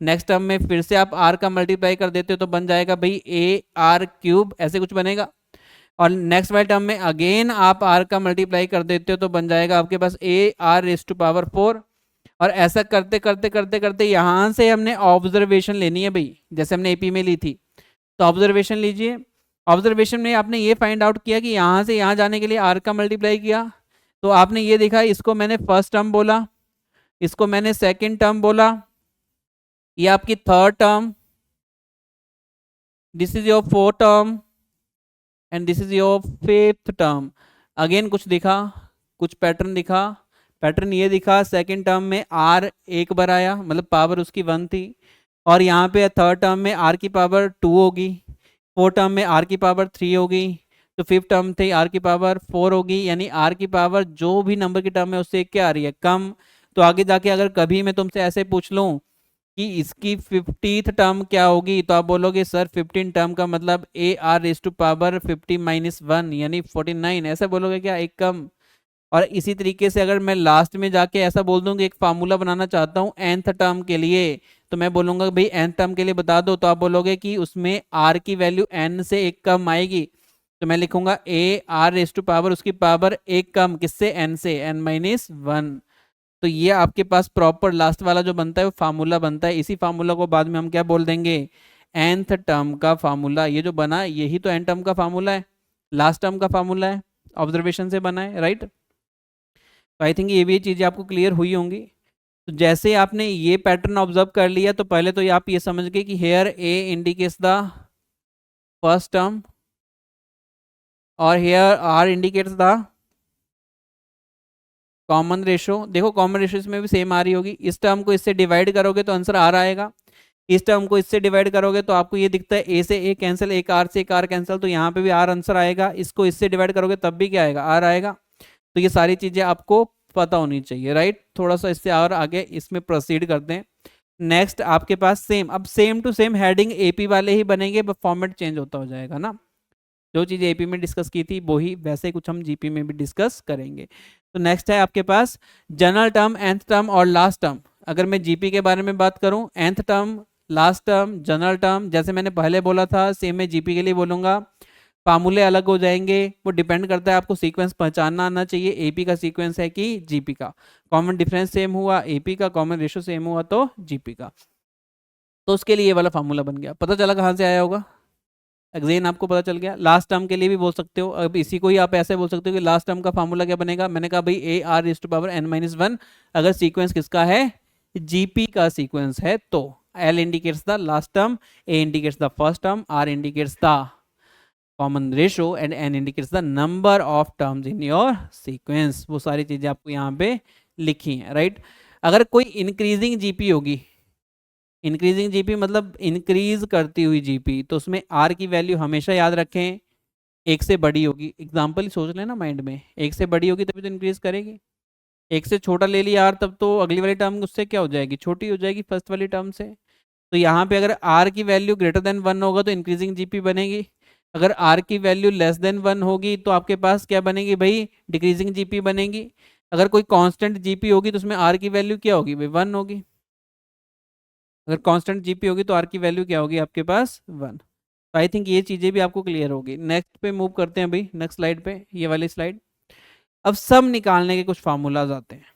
next term में फिर से आप आर का मल्टीप्लाई कर देते हो तो बन जाएगा भाई ए आर क्यूब, ऐसे कुछ बनेगा। और नेक्स्ट वाले टर्म में अगेन आप आर का मल्टीप्लाई कर देते हो तो बन जाएगा आपके पास A R raise to power 4। और ऐसा करते करते करते करते यहाँ से हमने ऑब्जर्वेशन लेनी है भाई, जैसे हमने एपी में ली थी। तो ऑब्जर्वेशन लीजिए, ऑब्जर्वेशन में आपने ये फाइंड आउट किया कि यहाँ से यहाँ जाने के लिए आर का मल्टीप्लाई किया, तो आपने ये देखा, इसको मैंने फर्स्ट टर्म बोला, इसको मैंने सेकंड टर्म बोला, ये आपकी third term, this is your fourth term, and this is your fifth term. Again कुछ दिखा, कुछ पैटर्न दिखा, पैटर्न ये दिखा, सेकंड टर्म में आर एक बार आया, मतलब पावर उसकी 1 थी, और यहाँ पे थर्ड टर्म में आर की पावर 2 होगी, फोर्थ टर्म में आर की पावर 3 होगी, तो फिफ्थ टर्म थे आर की पावर 4 होगी, यानी आर की पावर जो भी नंबर की टर्म है उससे क्या आ रही है, कम। तो आगे जाके अगर कभी मैं तुमसे ऐसे पूछ लूँ कि इसकी 50th टर्म क्या होगी, तो आप बोलोगे सर 15 टर्म का मतलब A R raise to power 50 minus 1 यानी 49, ऐसा बोलोगे क्या, एक कम। और इसी तरीके से अगर मैं लास्ट में जाके ऐसा बोल दूं कि एक फार्मूला बनाना चाहता हूं nth टर्म के लिए, तो मैं बोलूंगा भाई nth टर्म के लिए बता दो, तो आप बोलोगे कि उसमें r की वैल्यू n से एक कम आएगी, तो मैं लिखूंगा A R raise to power उसकी पावर एक कम, किससे, n से, n माइनस 1। तो ये आपके पास प्रॉपर लास्ट वाला जो बनता है वो फार्मूला बनता है। इसी फार्मूला को बाद में हम क्या बोल देंगे, nth टर्म का फार्मूला। ये जो बना यही तो n टर्म का फार्मूला है, लास्ट टर्म का फार्मूला है, ऑब्जर्वेशन से बना है, राइट। तो आई थिंक ये भी चीज़ें आपको क्लियर हुई होंगी। तो जैसे आपने ये पैटर्न ऑब्जर्व कर लिया, तो पहले तो आप ये समझ गए कि here A indicates the first term और here R indicates the common ratio. देखो कॉमन रेशो इसमें भी सेम आ रही होगी, इस टर्म को इससे डिवाइड करोगे तो आंसर आर आएगा, इस टर्म को इससे डिवाइड करोगे तो आपको ये दिखता है ए से ए कैंसिल, एक आर से एक आर कैंसिल, तो यहाँ पे भी आर आंसर आएगा, इसको इससे डिवाइड करोगे तब भी क्या आएगा, आर आएगा। तो ये सारी चीजें आपको पता होनी चाहिए, राइट। थोड़ा सा इससे और आगे इसमें प्रोसीड करते हैं। नेक्स्ट आपके पास सेम, अब same to same heading AP वाले ही बनेंगे, बस फॉर्मेट चेंज होता हो जाएगा ना। जो चीज़ एपी में डिस्कस की थी वही वैसे कुछ हम जीपी में भी डिस्कस करेंगे। तो नेक्स्ट है आपके पास जनरल टर्म, nth टर्म और लास्ट टर्म। अगर मैं जीपी के बारे में बात करूं, nth term, last term, general term, जैसे मैंने पहले बोला था सेम मैं जीपी के लिए बोलूंगा। फार्मूले अलग हो जाएंगे, वो डिपेंड करता है आपको सीक्वेंस पहचानना आना चाहिए, एपी का सीक्वेंस है कि जीपी का। कॉमन डिफरेंस सेम हुआ एपी का, कॉमन रेशियो सेम हुआ तो जीपी का। तो उसके लिए ये वाला फार्मूला बन गया। पता चला कहाँ से आया होगा? अगेन आपको पता चल गया। लास्ट टर्म के लिए भी बोल सकते हो, अब इसी को ही आप ऐसे बोल सकते हो कि लास्ट टर्म का फार्मूला क्या बनेगा। मैंने कहा भाई A R raise to power n-1 अगर सीक्वेंस किसका है, जीपी का सीक्वेंस है तो L indicates the last term, A indicates the first term, R indicates the common ratio and N indicates the number of terms in your sequence. वो सारी चीजें आपको यहाँ पे लिखी हैं, राइट। अगर कोई इंक्रीजिंग जीपी होगी, इंक्रीजिंग जीपी मतलब इंक्रीज करती हुई जीपी, तो उसमें आर की वैल्यू हमेशा याद रखें एक से बड़ी होगी। एग्जाम्पल ही सोच लेना माइंड में, एक से बड़ी होगी तभी तो इंक्रीज करेगी। एक से छोटा ले लिया आर तब तो अगली वाली टर्म उससे क्या हो जाएगी, छोटी हो जाएगी फर्स्ट वाली टर्म से। तो यहाँ पे अगर आर की वैल्यू ग्रेटर देन 1 होगा तो इंक्रीजिंग जीपी बनेगी। अगर आर की वैल्यू लेस देन 1 होगी तो आपके पास क्या बनेगी भाई, डिक्रीजिंग जीपी बनेगी। अगर कोई कांस्टेंट जीपी होगी तो उसमें आर की वैल्यू क्या होगी भाई, 1 होगी। अगर कांस्टेंट जीपी होगी तो आर की वैल्यू क्या होगी आपके पास, 1। तो आई थिंक ये चीज़ें भी आपको क्लियर होगी। नेक्स्ट पे मूव करते हैं भाई, नेक्स्ट स्लाइड पे, ये वाली स्लाइड। अब सम निकालने के कुछ फार्मूलाज आते हैं।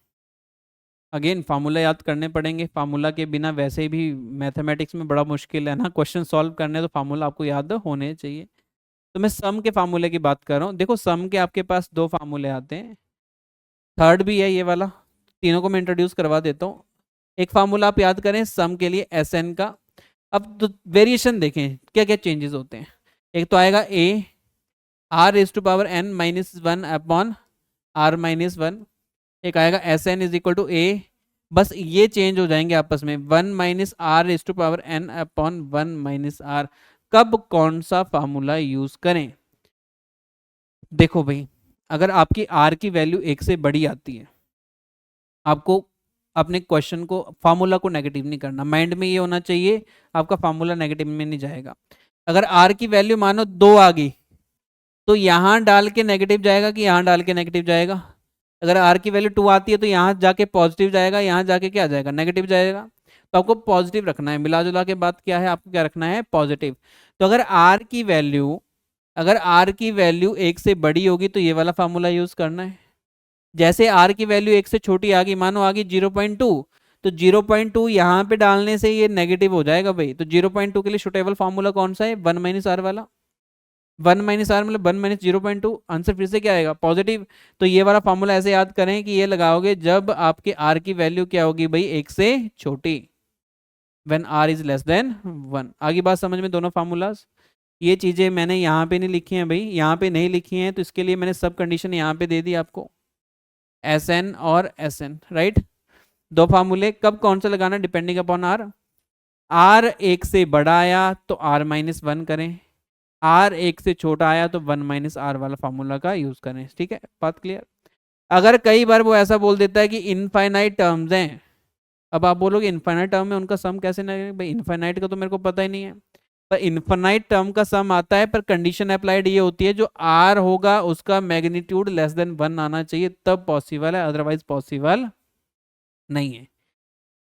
अगेन फार्मूला याद करने पड़ेंगे, फार्मूला के बिना वैसे भी मैथमेटिक्स में बड़ा मुश्किल है ना, क्वेश्चन सॉल्व करने तो फार्मूला आपको याद होने चाहिए। तो मैं सम के फार्मूले की बात कर रहा हूँ। देखो सम के आपके पास दो फार्मूले आते हैं, थर्ड भी है ये वाला, तीनों को मैं इंट्रोड्यूस करवा देता हूँ। एक फार्मूला आप याद करें सम के लिए एस एन का। अब तो वेरिएशन देखें क्या क्या चेंजेस होते हैं। एक तो आएगा A R raise to power n-1 upon r-1। एक आएगा S N is equal to A, बस ये चेंज हो जाएंगे आपस में, 1 minus R raise to power n upon 1 minus R. कब कौन सा फार्मूला यूज करें? देखो भाई, अगर आपकी आर की वैल्यू एक से बड़ी आती है, आपको अपने क्वेश्चन को फार्मूला को नेगेटिव नहीं करना, माइंड में ये होना चाहिए आपका फार्मूला नेगेटिव में नहीं जाएगा। अगर आर की वैल्यू मानो 2 आ गई तो यहां डाल के नेगेटिव जाएगा कि यहां डाल के नेगेटिव जाएगा। अगर आर की वैल्यू 2 आती है तो यहां जाके पॉजिटिव जाएगा, यहां जाके क्या जाएगा, नेगेटिव जाएगा। तो आपको पॉजिटिव रखना है, मिला जुला के बात क्या है, आपको क्या रखना है, पॉजिटिव। तो अगर आर की वैल्यू एक से बड़ी होगी तो ये वाला फार्मूला यूज करना है। जैसे आर की वैल्यू एक से छोटी आ गई, मानो आ गई 0.2, तो 0.2 यहाँ पे डालने से ये नेगेटिव हो जाएगा भाई। तो 0.2 के लिए सुटेबल फार्मूला कौन सा है, 1 माइनस आर वाला। 1 माइनस आर मतलब 1 माइनस 0.2, आंसर फिर से क्या आएगा, पॉजिटिव। तो ये वाला फार्मूला ऐसे याद करें कि ये लगाओगे जब आपके आर की वैल्यू क्या होगी भाई, एक से छोटी, when R is less than 1। आगे बात समझ में दोनों फार्मूलाज। ये चीजें मैंने यहाँ पे नहीं लिखी हैं भाई, यहाँ पे नहीं लिखी हैं तो इसके लिए मैंने सब कंडीशन यहाँ पे दे दी आपको, एस एन और एस एन, राइट। दो फार्मूले, कब कौन सा लगाना, डिपेंडिंग अपॉन आर। आर एक से बड़ा आया तो r-1 करें, आर एक से छोटा आया तो 1 माइनस आर वाला फार्मूला का यूज करें। ठीक है, बात क्लियर। अगर कई बार वो ऐसा बोल देता है कि इनफाइनाइट टर्म्स हैं, अब आप बोलोगे इनफाइनाइट टर्म में उनका सम कैसे ना, भाई इनफाइनाइट का तो मेरे को पता ही नहीं है। पर इनफाइनाइट टर्म का सम आता है, पर कंडीशन अप्लाइड ये होती है जो आर होगा उसका मैग्नीट्यूड लेस देन 1 आना चाहिए, तब पॉसिबल है, अदरवाइज पॉसिबल नहीं है,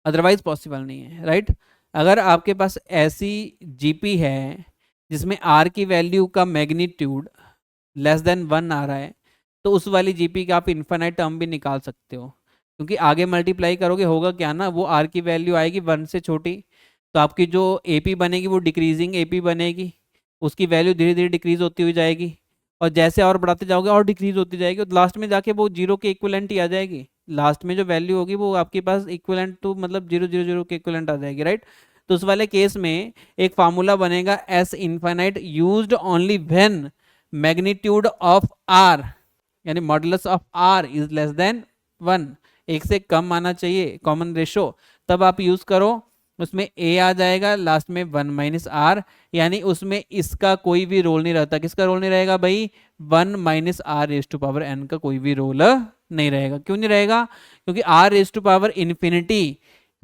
अदरवाइज पॉसिबल नहीं है, राइट। अगर आपके पास ऐसी जीपी है जिसमें आर की वैल्यू का मैग्नीट्यूड लेस देन 1 आ रहा है, तो उस वाली जीपी का आप इन्फिनाइट टर्म भी निकाल सकते हो, क्योंकि आगे मल्टीप्लाई करोगे होगा क्या ना, वो आर की वैल्यू आएगी 1 से छोटी, तो आपकी जो एपी बनेगी वो डिक्रीजिंग एपी बनेगी, उसकी वैल्यू धीरे धीरे डिक्रीज होती हुई जाएगी, और जैसे और बढ़ाते जाओगे और डिक्रीज होती जाएगी, और लास्ट में जाके वो जीरो के इक्विवेलेंट ही आ जाएगी। लास्ट में जो वैल्यू होगी वो आपके पास इक्विवेलेंट टू मतलब 0 0 0 के इक्विवेलेंट आ जाएगी, राइट। तो उस वाले केस में एक फार्मूला बनेगा S infinite used only when magnitude of R यानी modulus of R is less than 1, एक से कम आना चाहिए कॉमन रेशो, तब आप यूज करो। उसमें ए आ जाएगा, लास्ट में 1 माइनस आर, यानी उसमें इसका कोई भी रोल नहीं रहता। किसका रोल नहीं रहेगा भाई, 1 minus R raise to power N का कोई भी रोल नहीं रहेगा। क्यों नहीं रहेगा, क्योंकि R raise to power infinity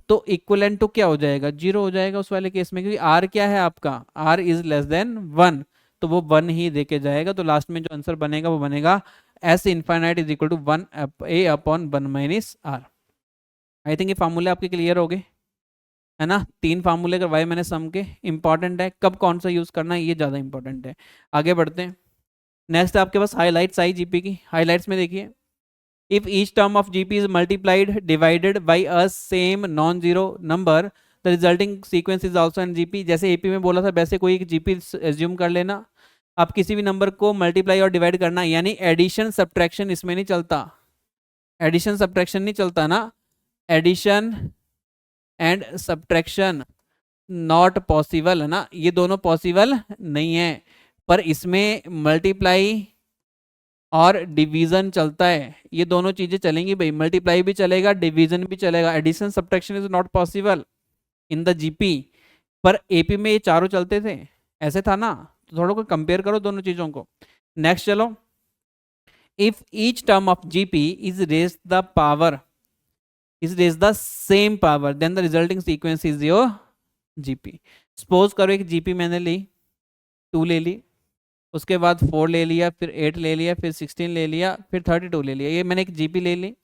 तो इक्वलेंट टू क्या हो जाएगा, 0 हो जाएगा उस वाले केस में, क्योंकि आर क्या है आपका, आर इज लेस देन 1, तो वो 1 ही दे के जाएगा। तो लास्ट में जो आंसर बनेगा वो बनेगा S infinite is equal to 1 A upon 1 minus R. I think ये फार्मूले आपके क्लियर हो गए, है ना। 3 फार्मूले करवाए मैंने सम के, इंपॉर्टेंट है, कब कौन सा यूज करना है ये ज़्यादा इंपॉर्टेंट है। आगे बढ़ते हैं। नेक्स्ट आपके पास हाईलाइट्स आई जीपी की। हाईलाइट्स में देखिए, if each term of GP is multiplied divided by a same non zero number the resulting sequence is also an GP. जैसे एपी में बोला था वैसे कोई एक जीपी एज्यूम कर लेना। आप किसी भी नंबर को मल्टीप्लाई और डिवाइड करना, यानी एडिशन सब्ट्रैक्शन इसमें नहीं चलता, एडिशन सब्ट्रैक्शन नहीं चलता ना, addition and subtraction not possible, है ना, ये दोनों पॉसिबल नहीं है। पर इसमें मल्टीप्लाई और डिवीजन चलता है, ये दोनों चीजें चलेंगी भाई, मल्टीप्लाई भी चलेगा डिवीजन भी चलेगा। Addition subtraction is not possible in the GP, पर एपी में ये चारों चलते थे, ऐसे था ना। तो थोड़ा को कंपेयर करो दोनों चीजों को। नेक्स्ट चलो, if each term of GP is raise the power is raise the same power then the resulting sequence is your GP. Suppose करो एक जीपी मैंने ली, 2 ले ली, उसके बाद 4 ले लिया, फिर 8 ले लिया, फिर 16 ले लिया, फिर 32 ले लिया, ये मैंने एक जीपी ले ली।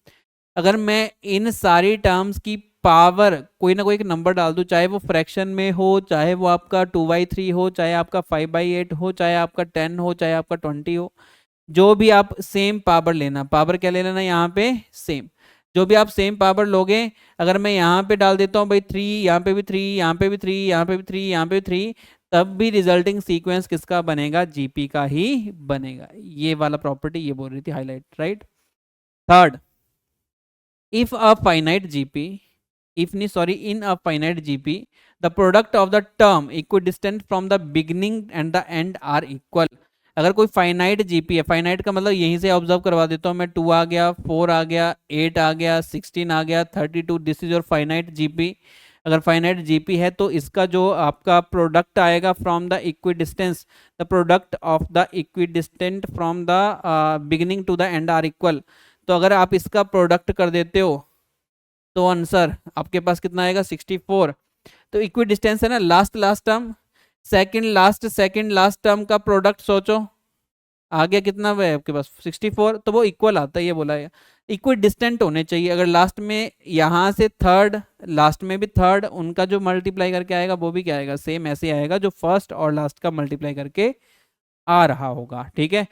अगर मैं इन सारी टर्म्स की पावर कोई ना कोई एक नंबर डाल दूं, चाहे वो फ्रैक्शन में हो, चाहे वो आपका 2/3 हो, चाहे आपका 5/8 हो, चाहे आपका 10 हो, चाहे आपका 20 हो, जो भी आप सेम पावर लेना, पावर क्या ले लेना यहाँ पे सेम, जो भी आप सेम पावर लोगे। अगर मैं यहाँ पे डाल देता हूँ भाई 3, यहाँ पे भी 3, यहाँ पे भी 3, यहाँ पे भी 3, यहाँ पे भी 3, तब भी रिजल्टिंग सीक्वेंस किसका बनेगा, जीपी का ही बनेगा। ये वाला प्रॉपर्टी ये बोल रही थी highlight, right. Third, if a finite GP in a finite GP the product of the term equidistant from the beginning and the end are equal। अगर कोई फाइनाइट जीपी है, फाइनाइट का मतलब यहीं से ऑब्जर्व करवा देता हूँ मैं, 2 आ गया, 4 आ गया, 8 आ गया, 16 आ गया, 32, this is your finite GP. अगर फाइनाइट जीपी है तो इसका जो आपका प्रोडक्ट आएगा from the equidistance, the product of the equidistant from the beginning to the end are equal. तो अगर आप इसका प्रोडक्ट कर देते हो तो आंसर आपके पास कितना आएगा, 64। तो इक्वी डिस्टेंस है ना, last term second last term का प्रोडक्ट सोचो, आ गया कितना है आपके पास 64, तो वो इक्वल आता है, ये बोला है। इक्वी डिस्टेंट होने चाहिए। अगर लास्ट में यहाँ से थर्ड, लास्ट में भी थर्ड, उनका जो मल्टीप्लाई करके आएगा वो भी क्या आएगा, सेम ऐसे आएगा जो फर्स्ट और लास्ट का मल्टीप्लाई करके आ रहा होगा, ठीक है।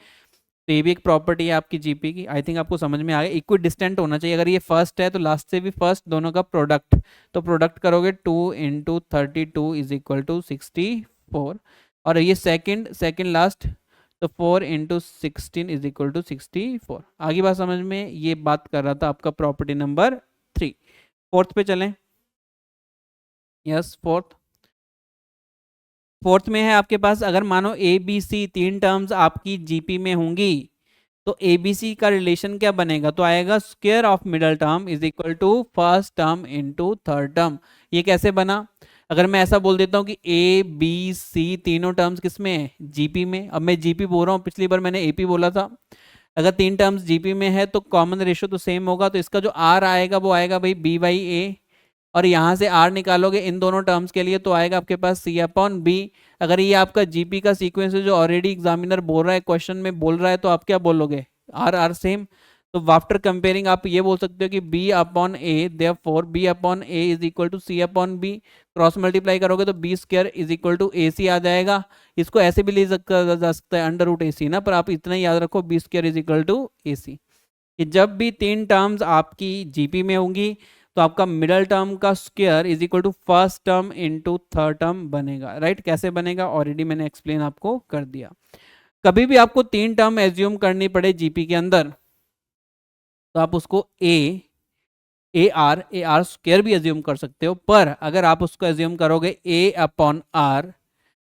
तो ये भी एक प्रॉपर्टी है आपकी जीपी की। आई थिंक आपको समझ में आ गया। इक्वी डिस्टेंट होना चाहिए। अगर ये फर्स्ट है तो लास्ट से भी फर्स्ट, दोनों का प्रोडक्ट, तो प्रोडक्ट करोगे 2 × 32 इज इक्वल टू 64, और ये सेकंड लास्ट, तो 4 × 16 इज इक्वल टू 64। आगे बात समझ में, ये बात कर रहा था आपका प्रॉपर्टी नंबर 3। फोर्थ पे चलें। यस, फोर्थ में है आपके पास, अगर मानो ए बी सी 3 टर्म्स आपकी जीपी में होंगी तो ए बी सी का रिलेशन क्या बनेगा, तो आएगा square of middle term is equal to first term into third term. ये कैसे बना, अगर मैं ऐसा बोल देता हूँ कि ए बी सी तीनों टर्म्स किस में है, जीपी में। अब मैं जीपी बोल रहा हूँ, पिछली बार मैंने एपी बोला था। अगर 3 टर्म्स जीपी में है तो कॉमन रेशियो तो सेम होगा, तो इसका जो आर आएगा वो आएगा भाई b/a, और यहाँ से आर निकालोगे इन दोनों टर्म्स के लिए तो आएगा आपके पास c/b। अगर ये आपका जीपी का सीक्वेंस है जो ऑलरेडी एग्जामिनर बोल रहा है, क्वेश्चन में बोल रहा है, तो आप क्या बोलोगे, आर सेम। तो आफ्टर कंपेयरिंग आप ये बोल सकते हो कि b/a, therefore b/a is equal to c/b। Cross multiply करोगे तो b² is equal to ac आ जाएगा। इसको ऐसे भी ले जा सकता है √ac ना, पर आप इतना ही याद रखो b² is equal to ac। कि जब भी 3 टर्म्स आपकी जीपी में होंगी तो आपका मिडल टर्म का square is equal to first term into third term बनेगा, राइट। कैसे बनेगा ऑलरेडी मैंने एक्सप्लेन आपको कर दिया। कभी भी आपको 3 टर्म एज्यूम करनी पड़े जीपी के अंदर तो आप उसको ए आर स्क्वायर भी एज्यूम कर सकते हो, पर अगर आप उसको एज्यूम करोगे a/r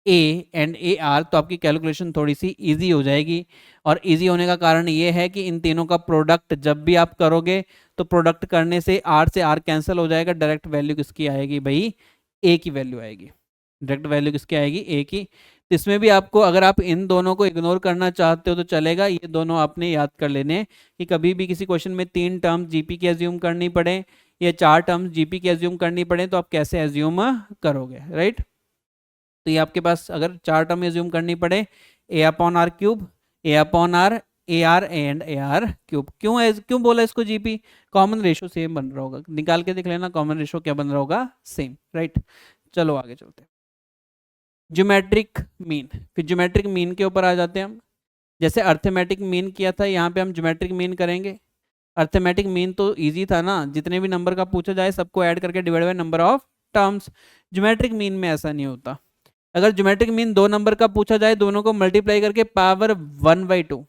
A and A are तो आपकी कैलकुलेशन थोड़ी सी इजी हो जाएगी। और इजी होने का कारण ये है कि इन तीनों का प्रोडक्ट जब भी आप करोगे तो प्रोडक्ट करने से आर कैंसिल हो जाएगा, डायरेक्ट वैल्यू किसकी आएगी भाई, ए की वैल्यू आएगी, डायरेक्ट वैल्यू किसकी आएगी, ए की। तो इसमें भी आपको, अगर आप इन दोनों को इग्नोर करना चाहते हो तो चलेगा, ये दोनों आपने याद कर लेने कि कभी भी किसी क्वेश्चन में 3 टर्म्स जीपी की एज्यूम करनी पड़े या 4 टर्म्स जीपी की एज्यूम करनी पड़े तो आप कैसे एज्यूम करोगे, राइट। तो ये आपके पास अगर 4 टर्म एज्यूम करनी पड़े, A upon R cube, A upon R, A R and A R cube. क्यों बोला इसको जीपी? कॉमन रेशो सेम बन रहा होगा, निकाल के देख लेना कॉमन रेशो क्या बन रहा होगा, सेम, राइट। चलो आगे चलते हैं। ज्योमेट्रिक मीन, फिर ज्योमेट्रिक मीन के ऊपर आ जाते हैं हम। जैसे अर्थमेटिक मीन किया था, यहाँ पे हम ज्योमेट्रिक मीन करेंगे। अर्थमेटिक मीन तो इजी था ना, जितने भी नंबर का पूछा जाए सबको ऐड करके divide by number of terms. Geometric mean में ऐसा नहीं होता। अगर ज्योमेट्रिक मीन 2 नंबर का पूछा जाए, दोनों को मल्टीप्लाई करके पावर 1/2,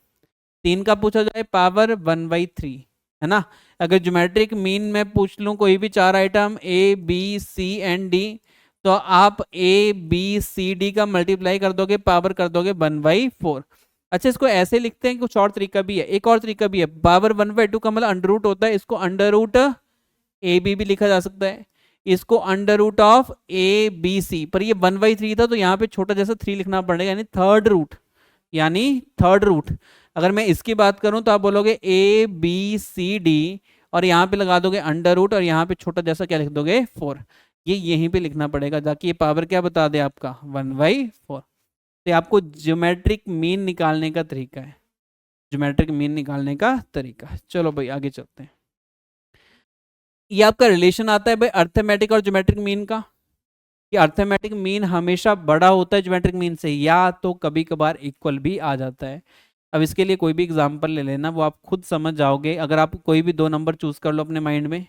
3 का पूछा जाए पावर 1/3, है ना। अगर ज्योमेट्रिक मीन में पूछ लूँ कोई भी 4 item A B C and D, तो आप ए बी सी डी का मल्टीप्लाई कर दोगे, पावर कर दोगे 1/4। अच्छा, इसको ऐसे लिखते हैं, कुछ और तरीका भी है, एक और तरीका भी है। पावर 1/2 का मतलब अंडर रूट होता है, इसको अंडर रूट ए बी भी लिखा जा सकता है, इसको under root of A B C. पर ये 1/3 था तो यहाँ पे छोटा जैसा 3 लिखना पड़ेगा, यानी थर्ड रूट, यानी थर्ड रूट। अगर मैं इसकी बात करूं तो आप बोलोगे ए बी सी डी, और यहाँ पे लगा दोगे अंडर रूट, और यहाँ पे छोटा जैसा क्या लिख दोगे 4। ये यहीं पे लिखना पड़ेगा, ताकि ये पावर क्या बता दे आपका 1/4। तो आपको ज्योमेट्रिक मीन निकालने का तरीका है, ज्योमेट्रिक मीन निकालने का तरीका। चलो भाई आगे चलते हैं। ये आपका रिलेशन आता है भाई अर्थमेटिक और ज्योमेट्रिक मीन का, कि अर्थमेटिक मीन हमेशा बड़ा होता है ज्योमेट्रिक मीन से, या तो कभी कभार इक्वल भी आ जाता है। अब इसके लिए कोई भी एग्जांपल ले लेना, वो आप खुद समझ जाओगे। अगर आप कोई भी 2 नंबर चूज कर लो अपने माइंड में,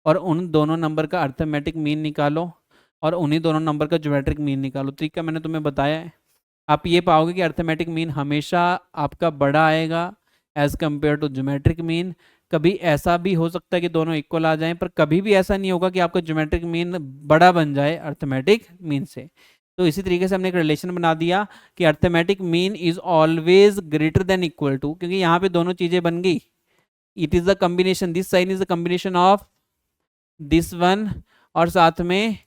और उन दोनों नंबर का अर्थमेटिक मीन निकालो, और उन्हीं दोनों नंबर का ज्योमेट्रिक मीन निकालो। तरीका मैंने तुम्हें बताया है। आप ये पाओगे कि अर्थमेटिक मीन हमेशा आपका बड़ा आएगा as compare to geometric mean. कभी ऐसा भी हो सकता है कि दोनों इक्वल आ जाएं, पर कभी भी ऐसा नहीं होगा कि आपका ज्योमेट्रिक मीन बड़ा बन जाए अर्थमेटिक मीन से। तो इसी तरीके से हमने एक रिलेशन बना दिया कि arithmetic mean is always greater than equal to, क्योंकि यहाँ पे दोनों चीजें बन गई। It is the combination, this sign is the combination of this one और साथ में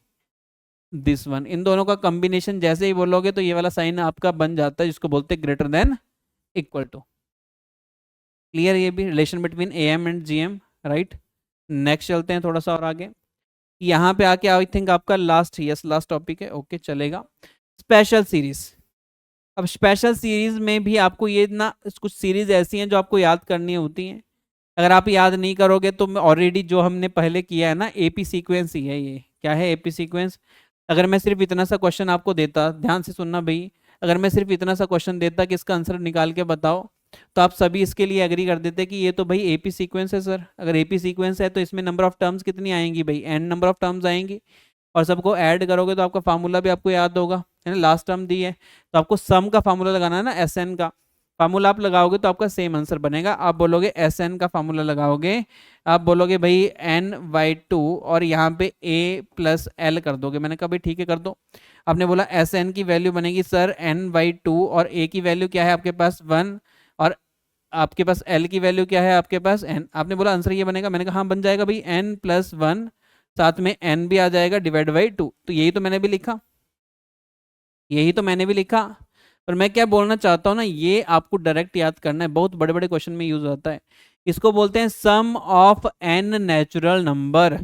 दिस वन। इन दोनों का कॉम्बिनेशन जैसे ही बोलोगे तो ये वाला साइन आपका बन जाता है, जिसको बोलते हैं greater than equal to. Clear? ये भी relation between A M and G M, right. Next चलते हैं थोड़ा सा और आगे। यहाँ पे आके आई थिंक आपका लास्ट, यस लास्ट टॉपिक है, ओके चलेगा। Special series. अब स्पेशल सीरीज में भी आपको ये ना कुछ सीरीज ऐसी हैं जो आपको याद करनी होती हैं। अगर आप याद नहीं करोगे तो ऑलरेडी जो हमने पहले किया है ना, एपी सीक्वेंस ही है। ये क्या है? AP sequence. अगर मैं सिर्फ इतना सा क्वेश्चन आपको देता, ध्यान से सुनना भाई, अगर मैं सिर्फ इतना सा क्वेश्चन देता कि इसका आंसर निकाल के बताओ, तो आप सभी इसके लिए एग्री कर देते कि ये तो भाई एपी सीक्वेंस है सर। अगर एपी सीक्वेंस है तो इसमें नंबर ऑफ टर्म्स कितनी आएंगी भाई? एन नंबर ऑफ टर्म्स आएंगी, और सबको ऐड करोगे तो आपका फार्मूला भी आपको याद होगा, है ना। लास्ट टर्म दी है तो आपको सम का फार्मूला लगाना है ना, एस एन का फार्मूला आप लगाओगे तो आपका सेम आंसर बनेगा। आप बोलोगे एस एन का फार्मूला लगाओगे, आप बोलोगे भाई n/2 और यहाँ पे a + l कर दोगे। मैंने कहा भाई ठीक है कर दो। आपने बोला एस एन की वैल्यू बनेगी सर n/2, और a की वैल्यू क्या है आपके पास 1, और आपके पास l की वैल्यू क्या है आपके पास n। आपने बोला आंसर ये बनेगा। मैंने कहा हाँ बन जाएगा भाई, n+1 साथ में n भी आ जाएगा डिवाइड बाई 2। तो यही तो मैंने भी लिखा, यही तो मैंने भी लिखा। पर मैं क्या बोलना चाहता हूँ ना, ये आपको डायरेक्ट याद करना है, बहुत बड़े बड़े क्वेश्चन में यूज होता है। इसको बोलते हैं sum of n natural number.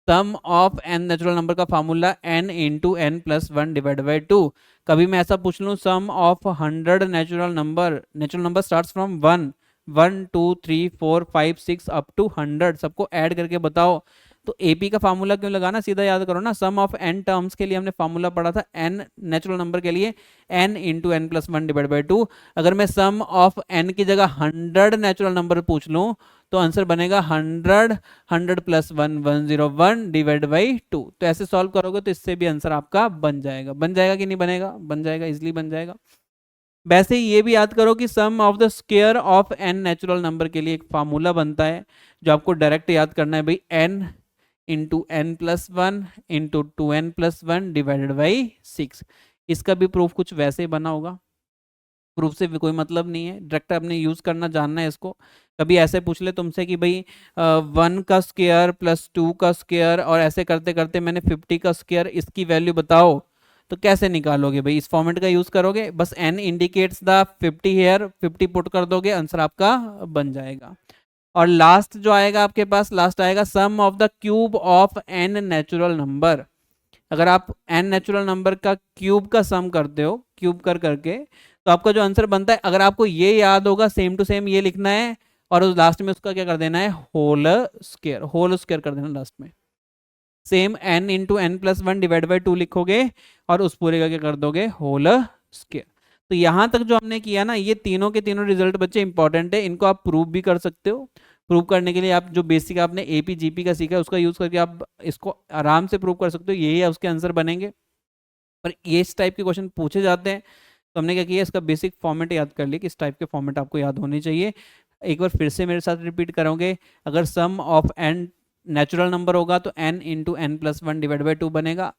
Sum of n natural number का formula n into n + 1 divide by 2। कभी मैं ऐसा पूछ लूँ sum of 100 natural number, natural number starts from 1, 1 2 3 4 5 6 up to 100, सबको ऐड करके बताओ। तो एपी का फार्मूला क्यों लगाना, सीधा याद करो ना। सम ऑफ n टर्म्स के लिए हमने फार्मूला पढ़ा था, n नेचुरल नंबर के लिए n into n + 1 divide by 2। अगर मैं सम ऑफ n की जगह 100 नेचुरल नंबर पूछ लूँ तो आंसर बनेगा 100, 100 + 1 101 डिवाइड बाई 2। तो ऐसे सॉल्व करोगे तो इससे भी आंसर आपका बन जाएगा। बन जाएगा कि नहीं बनेगा? बन जाएगा, इजिली बन जाएगा। वैसे ही ये भी याद करो कि sum of the square of n natural number के लिए एक फार्मूला बनता है जो आपको डायरेक्ट याद करना है भाई, n into n + 1 into 2n + 1 divided by 6। इसका भी प्रूफ कुछ वैसे ही बना होगा, प्रूफ से भी कोई मतलब नहीं है, डायरेक्ट आपने यूज करना जानना है इसको। कभी ऐसे पूछ ले तुमसे कि भाई 1 का स्क्वायर + 2 का स्क्वायर, और ऐसे करते करते मैंने 50 का स्क्वायर, इसकी वैल्यू बताओ, तो कैसे निकालोगे भाई? इस फॉर्मेट का यूज करोगे, बस n indicates the 50 here, 50 put कर दोगे, आंसर आपका बन जाएगा। और लास्ट जो आएगा आपके पास, लास्ट आएगा sum of the cube of n natural number. अगर आप n नेचुरल नंबर का क्यूब का सम करते हो, क्यूब कर करके, तो आपका जो आंसर बनता है, अगर आपको ये याद होगा, सेम टू सेम ये लिखना है और उस लास्ट में उसका क्या कर देना है, होल स्क्वायर कर देना लास्ट में। Same n into N plus one divide by 2 लिखोगे और उस पूरे का क्या कर दोगे, होल स्क्वायर। तो यहां तक जो हमने किया ना, ये तीनों के तीनों रिजल्ट बच्चे इंपॉर्टेंट है, इनको आप प्रूव भी कर सकते हो। प्रूव करने के लिए आप जो बेसिक आपने एपी जीपी का सीखा है उसका यूज करके आप इसको आराम से प्रूव कर सकते हो, यही है उसके आंसर बनेंगे। पर ये इस टाइप के क्वेश्चन पूछे जाते हैं, तो हमने क्या किया, इसका बेसिक फॉर्मेट याद कर लिया कि इस टाइप के फॉर्मेट आपको याद होने चाहिए। एक बार फिर से मेरे साथ रिपीट करोगे, अगर sum of N natural number होगा तो n into N plus one divide by 2 बनेगा।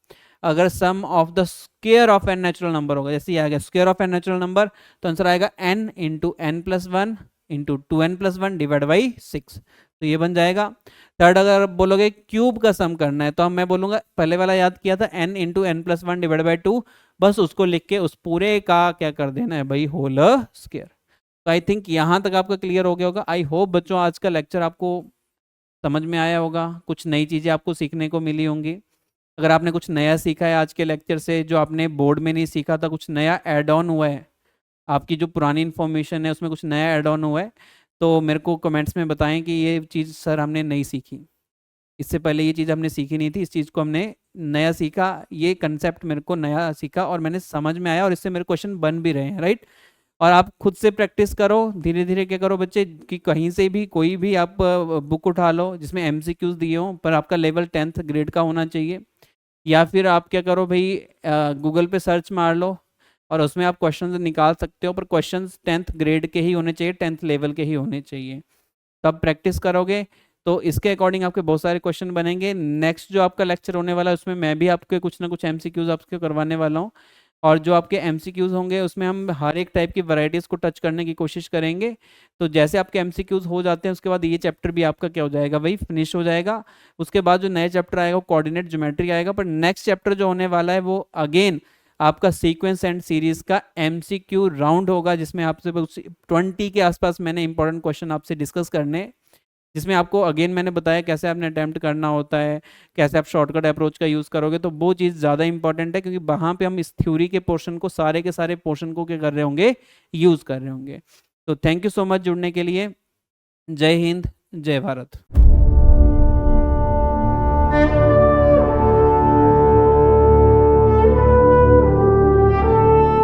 अगर sum of the square of N natural number होगा, जैसे ये आ गया square of N natural number, तो आंसर आएगा n into N plus one into two N plus one divide by 6, तो ये बन जाएगा। थर्ड, अगर बोलोगे क्यूब का सम करना है, तो हम मैं बोलूंगा पहले वाला याद किया था, n into N plus one divide by 2, बस उसको लिख के उस पूरे का क्या कर देना है भाई, होल स्क्वायर। तो आई थिंक यहां तक आपका क्लियर हो गया होगा। आई होप बच्चों आज का लेक्चर आपको समझ में आया होगा, कुछ नई चीज़ें आपको सीखने को मिली होंगी। अगर आपने कुछ नया सीखा है आज के लेक्चर से, जो आपने बोर्ड में नहीं सीखा था, कुछ नया ऐड ऑन हुआ है, आपकी जो पुरानी इन्फॉर्मेशन है उसमें कुछ नया ऐड ऑन हुआ है, तो मेरे को कमेंट्स में बताएं कि ये चीज़ सर हमने नहीं सीखी, इससे पहले ये चीज़ हमने सीखी नहीं थी, इस चीज़ को हमने नया सीखा, ये कंसेप्ट मेरे को नया सीखा और मैंने समझ में आया और इससे मेरे क्वेश्चन बन भी रहे हैं, राइट। और आप खुद से प्रैक्टिस करो, धीरे धीरे क्या करो बच्चे, कि कहीं से भी कोई भी आप बुक उठा लो जिसमें एमसीक्यूज दिए हों, पर आपका लेवल 10th ग्रेड का होना चाहिए, या फिर आप क्या करो भाई, गूगल पे सर्च मार लो और उसमें आप क्वेश्चंस निकाल सकते हो, पर क्वेश्चंस 10th ग्रेड के ही होने चाहिए, 10th लेवल के ही होने चाहिए। तब प्रैक्टिस करोगे तो इसके अकॉर्डिंग आपके बहुत सारे क्वेश्चन बनेंगे। नेक्स्ट जो आपका लेक्चर होने वाला है उसमें मैं भी आपके कुछ ना कुछ एमसीक्यूज आपके करवाने वाला हूँ, और जो आपके एमसीक्यूज होंगे उसमें हम हर एक टाइप की वैरायटीज़ को टच करने की कोशिश करेंगे। तो जैसे आपके एमसीक्यूज हो जाते हैं उसके बाद ये चैप्टर भी आपका क्या हो जाएगा, वही फिनिश हो जाएगा। उसके बाद जो नया चैप्टर आएगा वो कोऑर्डिनेट ज्योमेट्री आएगा, पर नेक्स्ट चैप्टर जो होने वाला है वो अगेन आपका सीक्वेंस एंड सीरीज का एमसीक्यू राउंड होगा, जिसमें आपसे 20 के आसपास मैंने इंपॉर्टेंट क्वेश्चन आपसे डिस्कस करने, जिसमें आपको अगेन मैंने बताया कैसे आपने अटैम्प्ट करना होता है, कैसे आप शॉर्टकट अप्रोच का यूज़ करोगे, तो वो चीज़ ज़्यादा इंपॉर्टेंट है, क्योंकि वहाँ पे हम इस थ्योरी के पोर्शन को, सारे के सारे पोर्शन को क्या कर रहे होंगे, यूज़ कर रहे होंगे। तो थैंक यू सो मच जुड़ने के लिए। जय हिंद, जय भारत।